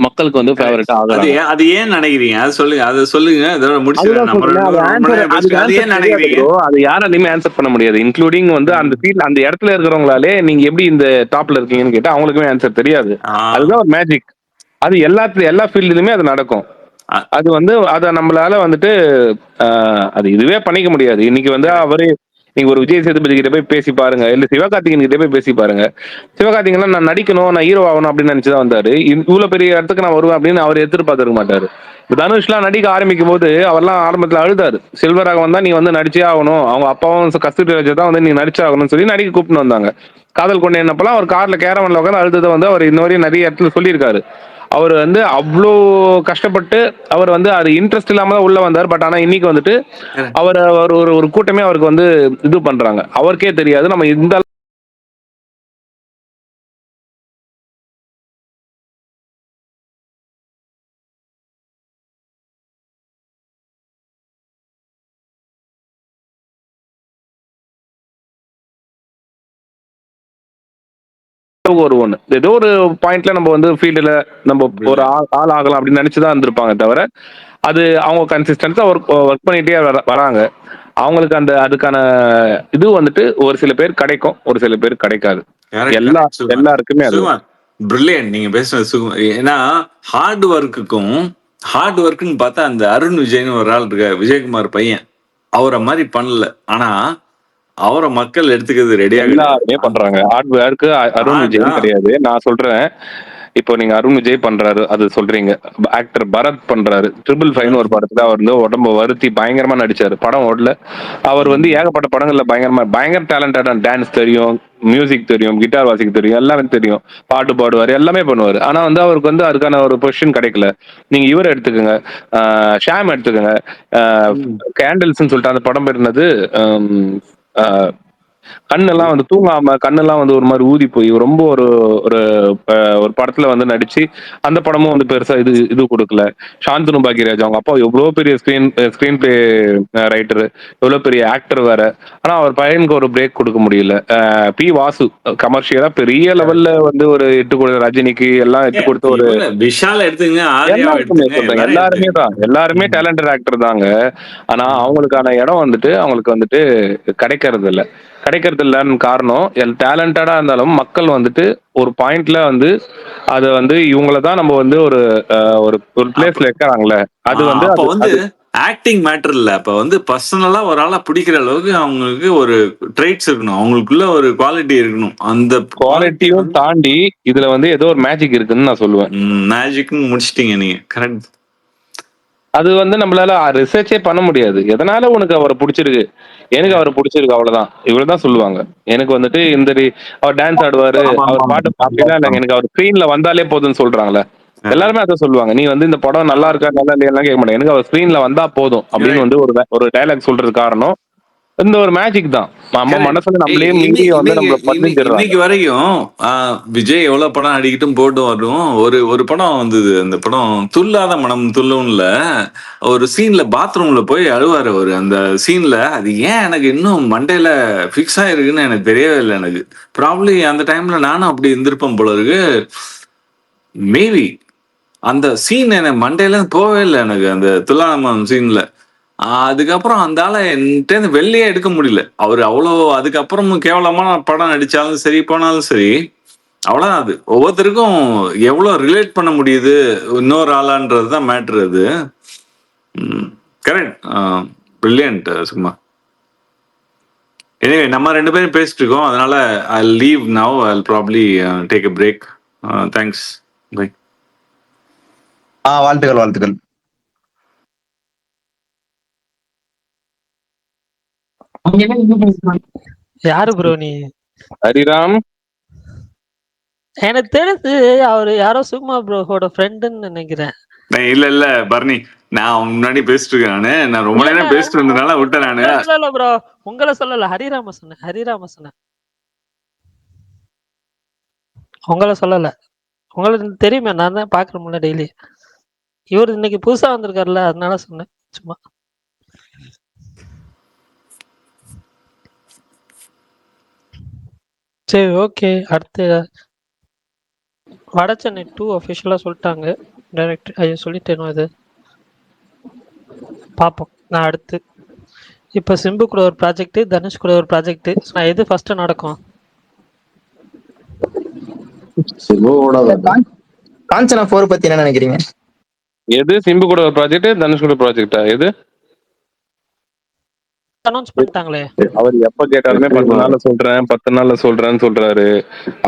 மக்களுக்கு வந்து ஃபேவரட்டா ஆகுறாங்க. அது ஏன் நினைக்கிறீங்க? அது சொல்லுங்க, அதை சொல்லுங்க. அதோட முடிச்சு. அது யாராலையுமே ஆன்சர் பண்ண முடியாது, இன்க்ளூடிங் வந்து அந்த ஃபீல்ட் அந்த இடத்துல இருக்கிறவங்களாலே நீங்க எப்படி இந்த டாப்ல இருக்கீங்கன்னு கேட்டா அவங்களுக்குமே ஆன்சர் தெரியாது. அதுதான் ஒரு மேஜிக். அது எல்லா ஃபீல்டுலயுமே அது நடக்கும். அது வந்து அத நம்மளால வந்துட்டு அது இதுவே பண்ணிக்க முடியாது. இன்னைக்கு வந்து அவரு நீங்க ஒரு விஜய் சேதுபதி கிட்ட போய் பேசி பாருங்க, இல்ல சிவகார்த்திகேயன் கிட்ட போய் பேசி பாருங்க. சிவகார்த்திகேயன் நான் நடிக்கணும், நான் ஹீரோ ஆகணும் அப்படின்னு நினைச்சுதான் வந்தாரு. இவ்வளவு பெரிய இடத்துக்கு நான் வருவேன் அப்படின்னு அவர் எதிர்பார்த்திருக்க மாட்டாரு. தனுஷ்லாம் நடிக்க ஆரம்பிக்கும் போது அவர்லாம் ஆரம்பத்துல அழுதாரு. செல்வராக வந்தா நீ வந்து நடிச்சே ஆகணும், அவங்க அப்பாவும் கஸ்தூரி ராஜா தான் வந்து நீ நடிச்சே ஆகணும்னு சொல்லி நடிக்க கூப்பிட்டு வந்தாங்க. காதல் கொண்டு என்னப்பெல்லாம் அவர் கார்ல கேரவன்ல உட்காந்து அழுததை வந்து அவர் இந்த மாதிரி நிறைய இடத்துல சொல்லியிருக்காரு. அவர் வந்து அவ்வளோ கஷ்டப்பட்டு அவர் வந்து அது இன்ட்ரெஸ்ட் இல்லாம தான் உள்ள வந்தார். பட் ஆனா இன்னைக்கு வந்துட்டு அவர் ஒரு கூட்டமே அவருக்கு வந்து இது பண்றாங்க. அவருக்கே தெரியாது நம்ம இந்த ஏதோ ஒரு பாயிண்ட்ல நம்ம வந்து ஃபீல்டுல நம்ம ஒரு ஆள் ஆகலாம் அப்படின்னு நினைச்சுதான் இருந்திருப்பாங்க தவிர அது அவங்க கன்சிஸ்டன்ஸா ஒர்க் பண்ணிட்டே வராங்க. அவங்களுக்கு அந்த அதுக்கான இது வந்துட்டு ஒரு சில பேர் கிடைக்கும், ஒரு சில பேர் கிடைக்காது. எல்லாருக்குமே அது பிரில்லியன்ட் நீங்க பேசுறது சுகம். ஏன்னா ஹார்ட் ஒர்க்குன்னு பார்த்தா அந்த அருண் விஜய்னு ஒரு ஆள் இருக்காரு, விஜயகுமார் பையன். அவரை மாதிரி பண்ணல, ஆனா அவரை மக்கள் எடுத்துக்கிறது ரெடியா எல்லாருமே பண்றாங்க. ஹார்ட் ஒர்க்கு அருண் விஜய் கிடையாது. நான் சொல்றேன், இப்போ நீங்க அருண் விஜய் பண்றாரு அது சொல்றீங்க, ஆக்டர் பரத் பண்றாரு. 555 ஒரு படத்துல அவர் வந்து உடம்ப வருத்தி பயங்கரமா நடிச்சாரு, படம் ஓடல. அவர் வந்து ஏகப்பட்ட படங்கள்ல பயங்கர டேலண்டடா, டான்ஸ் தெரியும், மியூசிக் தெரியும், கிட்டார் வாசிக்க தெரியும், எல்லாமே தெரியும், பாட்டு பாடுவாரு, எல்லாமே பண்ணுவாரு. ஆனா வந்து அவருக்கு வந்து அதுக்கான ஒரு பொசிஷன் கிடைக்கல. நீங்க இவர் எடுத்துக்கோங்க, ஷாம் எடுத்துக்கோங்க, கேண்டில்ஸ்ன்னு சொல்லிட்டு அந்த படம் இருந்தது. கண்ணெல்லாம் வந்து தூங்காம கண்ணெல்லாம் வந்து ஒரு மாதிரி ஊதி போய் ரொம்ப ஒரு ஒரு படத்துல வந்து நடிச்சு அந்த படமும் வந்து பெருசா இது கொடுக்கல. சாந்தனு பாக்கியராஜ் அவங்க அப்பா எவ்வளவு பெரிய ஸ்கிரீன் பிளே ரைட்டர், எவ்வளவு பெரிய ஆக்டர் வேற. ஆனா அவர் பையனுக்கு ஒரு பிரேக் கொடுக்க முடியல. பி வாசு கமர்ஷியலா பெரிய லெவல்ல வந்து ஒரு இட்டு கொடுத்த ரஜினிக்கு எல்லாம் இட்டு கொடுத்த ஒரு விஷால் எடுத்துங்க, எல்லாருமே டேலண்டட் ஆக்டர் தாங்க. ஆனா அவங்களுக்கான இடம் வந்துட்டு அவங்களுக்கு வந்துட்டு கிடைக்கிறது இல்லன்னு காரணம் டேலண்டடா இருந்தாலும் மக்கள் வந்துட்டு ஒரு பாயிண்ட்ல வந்து அது வந்து இவங்களதான் நம்ம வந்து ஒரு பிளேஸ்ல வைக்கிறாங்களே, அது வந்து ஆக்டிங் மேட்டர் இல்ல. அப்ப வந்து பர்சனலா ஒரு ஆளா பிடிக்கிற அளவுக்கு அவங்களுக்கு ஒரு ட்ரைட்ஸ் இருக்கணும், அவங்களுக்குள்ள ஒரு குவாலிட்டி இருக்கணும். அந்த குவாலிட்டியும் தாண்டி இதுல வந்து ஏதோ ஒரு மேஜிக் இருக்குன்னு நான் சொல்லுவேன். மேஜிக்னு முடிச்சிட்டீங்க நீங்க, கரெக்ட். அது வந்து நம்மளால ரிசர்ச்சே பண்ண முடியாது. எதனால உனக்கு அவரை பிடிச்சிருக்கு, எனக்கு அவரை பிடிச்சிருக்கு, அவ்வளவுதான். இவ்வளவுதான் சொல்லுவாங்க. எனக்கு வந்துட்டு இந்த அவர் டான்ஸ் ஆடுவாரு, அவர் பாட்டு அப்படிலாம் இல்லைங்க, எனக்கு அவர் ஸ்கிரீன்ல வந்தாலே போதுன்னு சொல்றாங்களே, எல்லாருமே அதான் சொல்லுவாங்க. நீ வந்து இந்த படம் நல்லா இருக்கா நல்லா இல்லையா கேட்க மாட்டேன். எனக்கு அவர் ஸ்கிரீன்ல வந்தா போதும் அப்படின்னு வந்து ஒரு டைலாக் சொல்றது காரணம் இந்த ஒரு மேஜிக் தான். நம்ம மனசுல நம்மளே மீறி வந்து நம்மள பதிஞ்சிடுறாங்க. இன்னைக்கு வரைக்கும் விஜய் எவ்வளவு படம் அடிக்கட்டும் போட்டு வரும். ஒரு படம் வந்தது, அந்த படம் துல்லாத மனம் துள்ளும்ல, ஒரு சீன்ல பாத்ரூம்ல போய் அழுவாரு அவரு. அந்த சீன்ல அது ஏன் எனக்கு இன்னும் மண்டையில ஃபிக்ஸ் ஆயிருக்குன்னு எனக்கு தெரியவே இல்லை. எனக்கு ப்ராப்ளி அந்த டைம்ல நானும் அப்படி இருந்திருப்பேன் போல இருக்கு. மேபி அந்த சீன் எனக்கு மண்டையில போவே இல்லை எனக்கு, அந்த துல்லாத சீன்ல. அதுக்கப்புறம் அந்த ஆளை என்கிட்ட வெளியே எடுக்க முடியல. அவர் அவ்வளோ அதுக்கப்புறமும் கேவலமான படம் நடிச்சாலும் சரி போனாலும் சரி அவ்வளோதான். அது ஒவ்வொருத்தருக்கும் எவ்வளோ ரிலேட் பண்ண முடியுது இன்னொரு ஆளான்றது தான் மேட்ரு. அது கரெக்ட். பிரில்லியன்ட் சும்மா. எனவே நம்ம 2 பேரும் பேசிட்டு இருக்கோம், அதனால I leave now. I probably take a break. Thanks. Bye. வாழ்த்துக்கள். யாரு ப்ரோ நீ? ஹரிராம் எனக்கு தெரிஞ்சு அவரு யாரோ சுகுமா ப்ரோவோட ஃப்ரெண்டுன்னு நினைக்கிறேன். இல்ல பர்னி, நான் முன்னாடி பேசிட்டு இருக்கேன். நான் ரொம்ப நேரம் பேசிட்டு இருந்ததுனால விட்டேன் நானு. சொல்லல ப்ரோ, உங்களை சொல்லல, ஹரிராம சொன்னேன். உங்களை சொல்லல. உங்களுக்கு தெரியுமே, நான் தான் பாக்குறேன் டெய்லி. இவர் இன்னைக்கு புதுசா வந்திருக்காருல்ல, அதனால சொன்னேன் சும்மா. சரி, ஓகே. அடுத்து வடச்சென்னை 2 அஃபிஷியலா சொல்லிட்டாங்க. டைரக்டர் ஐயோ சொல்லிட்டேனோ இது, பார்ப்போம். நான் அடுத்து இப்போ சிம்பு கூட ஒரு ப்ராஜெக்ட், தனுஷ் கூட ஒரு ப்ராஜெக்ட். நான் எது ஃபர்ஸ்ட் நடக்கும்? காஞ்சனா 4 பத்தி என்ன நினைக்கிறீங்க? எது சிம்பு கூட ஒரு ப்ராஜெக்ட், தனுஷ் கூட ப்ராஜெக்டா? எது அனௌன்ஸ் பண்ணிட்டாங்களே. அவர் எப்ப கேட்டாலுமே 10 நாள்ல சொல்றேன்னு சொல்றாரு.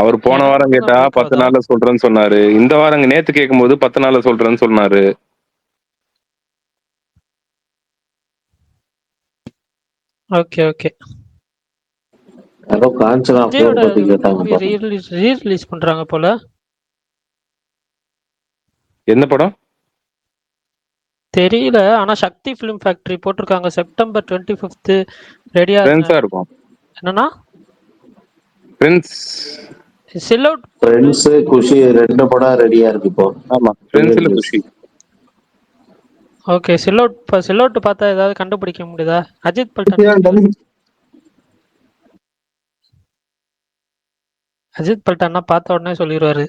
அவர் போன வாரம் கேட்டா 10 நாள்ல சொல்றேன்னு சொன்னாரு. இந்த வாரம் நேத்து கேட்கும்போது 10 நாள்ல சொல்றேன்னு சொன்னாரு. ஓகே. காஞ்சனா ரீ-ரிலீஸ் பண்றாங்க போல. என்ன படம் தெரியல, ஆனா சக்தி ஃபிலிம் ஃபேக்டரி போட்டிருக்காங்க. செப்டம்பர் 25 ரெடியா இருக்கும். என்னன்னா ஃப்ரெண்ட்ஸ் குஷி 2 படம் ரெடியா இருக்கு இப்போ. ஆமா, ஃப்ரெண்ட்ஸ்ல குஷி. ஓகே. சில்லோட் பார்த்தா ஏதாவது கண்டுபிடிக்க முடியுதா? அஜித் பல்டன்னா பார்த்த உடனே சொல்லிடுவாரு.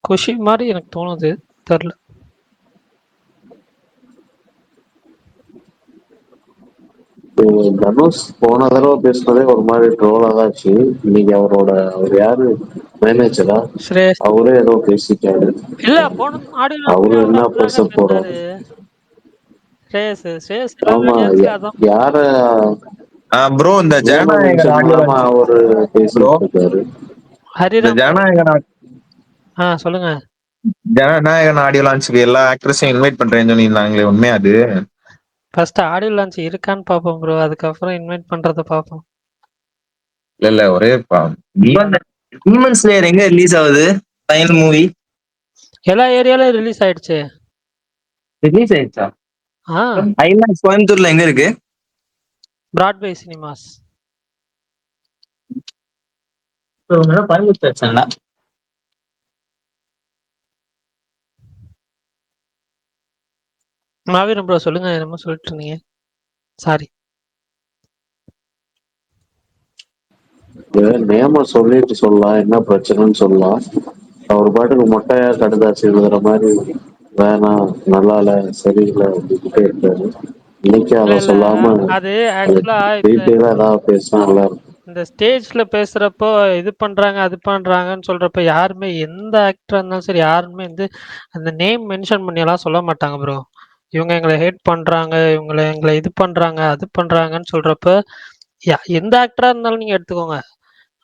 குஷி மாதிரி எனக்கு தோணுது, தெரியல. தனுஷ் போன தடவை பேசுனதே ஒரு மாதிரி ட்ரோலா தான் ஆச்சு. இன்னைக்கு அவர் யாரு மேனேஜரா, அவரே ஏதோ பேசிட்டாரு. இல்ல, போன அவரு என்ன பேச போறாரு? ஆமா, யார ப்ரோ இந்த ஜனநாயகன் ஆடியோ அவரு பேசிட்டு இருக்காரு. சொல்லுங்க. ஜனநாயகன் ஆடியோ லான்ச்சுக்கு எல்லா ஆக்ட்ரஸையும் இன்வைட் பண்றேன்னு சொன்னீங்களே, உண்மையா அது? ஃபர்ஸ்ட் ஆடியோ லான்ச் இருக்கான்னு பாப்போம் ப்ரோ, அதுக்கப்புறம் இன்வைட் பண்றத பாப்போம். இல்ல ஒரே டீமன் ஸ்லேயர் எங்க ரிலீஸ் ஆகுது? ஃபைனல் மூவி எல்லா ஏரியாலயும் ரிலீஸ் ஆயிடுச்சு. ஐநாக்ஸ் கோயம்புத்தூர்ல எங்க இருக்கு? Broadway cinemas. Coimbatore. Maaveeran bro சொல்லுங்க, என்னமோ சொல்லிட்டு இருந்தீங்க. சாரி. நேம சொல்லிட்டு சொல்லலாம், என்ன பிரச்சனைன்னு சொல்லலாம். அவர் பாட்டுக்கு மொட்டையா கடுதாச்சு எழுதுற மாதிரி வேணாம், நல்லா இல்ல, சரியில்லை அப்படின்ட்டே இருக்காரு. இன்னைக்கு அதை சொல்லாம அது ஆக்சுவலா டீட்டெயிலா ஏதாவது பேசினா நல்லா இருக்கும். இந்த ஸ்டேஜ்ல பேசுறப்போ இது பண்றாங்க அது பண்றாங்கன்னு சொல்றப்ப யாருமே, எந்த ஆக்டரா இருந்தாலும் சரி, யாருமே வந்து அந்த நேம் மென்ஷன் பண்ணி எல்லாம் சொல்ல மாட்டாங்க ப்ரோ. இவங்க எங்களை ஹேட் பண்றாங்க, எங்களை இது பண்றாங்க, அது பண்றாங்கன்னு சொல்றப்ப, எந்த ஆக்டரா இருந்தாலும் நீங்க எடுத்துக்கோங்க.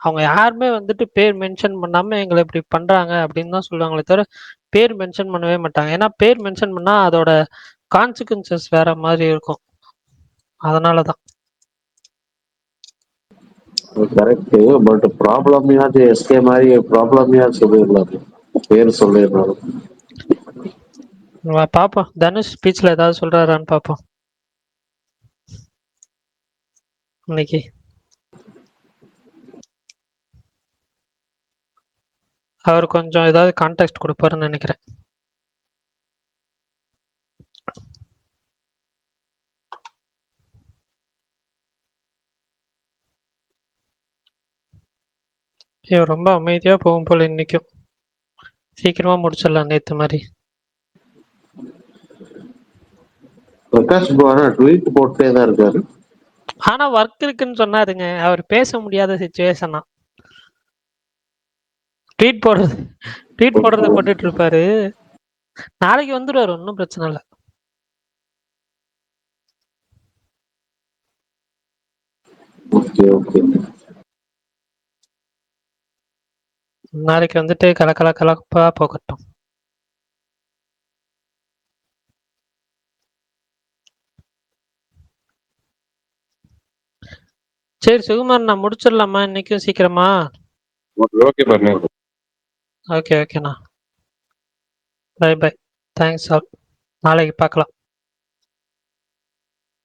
அவங்க யாருமே வந்துட்டு பேர் மென்ஷன் பண்ணாம எங்களை இப்படி பண்றாங்க அப்படின்னு தான் சொல்லுவாங்களே தவிர, பேர் மென்ஷன் பண்ணவே மாட்டாங்க. ஏன்னா பேர் மென்ஷன் பண்ணா அதோட கான்சிக்வன்சஸ் வேற மாதிரி இருக்கும். அதனாலதான். கரெக்ட். பட் ப்ராப்ளமையாவது எஸ்கே மாதிரி ப்ராப்ளமையாவது சொல்லிடலாம், பேர் சொல்லிடலாம். பாப்போம் தனுஷ் ஸ்பீச்ல ஏதாவது சொல்றாரான்னு பாப்போம் இன்னைக்கு. அவர் கொஞ்சம் ஏதாவது கான்டெக்ட் கொடுப்பாருன்னு நினைக்கிறேன். ஐயோ, ரொம்ப அமைதியா போகும் போல இன்னைக்கும். சீக்கிரமா முடிச்சிடலாம் நேத்து மாதிரி. பிரகாஷ் பாரா ட்வீட் போட்டே தான் இருக்காரு. ஆனா ஒர்க் இருக்குன்னு சொன்னாருங்க. அவர் பேச முடியாத சிச்சுவேஷனா ட்வீட் போடுறத போட்டுட்டு இருப்பாரு. நாளைக்கு வந்துடுவாரு, ஒன்றும் பிரச்சனை இல்லை. Okay okay. நாளைக்கு வந்துட்டு கலப்பா போகட்டும். சரி சுகுமார், நான் முடிச்சிடலாமா இன்னைக்கும் சீக்கிரமா? ஓகே பாருங்க. ஓகேண்ணா. பை. Thanks all. நாளைக்கு பார்க்கலாம்.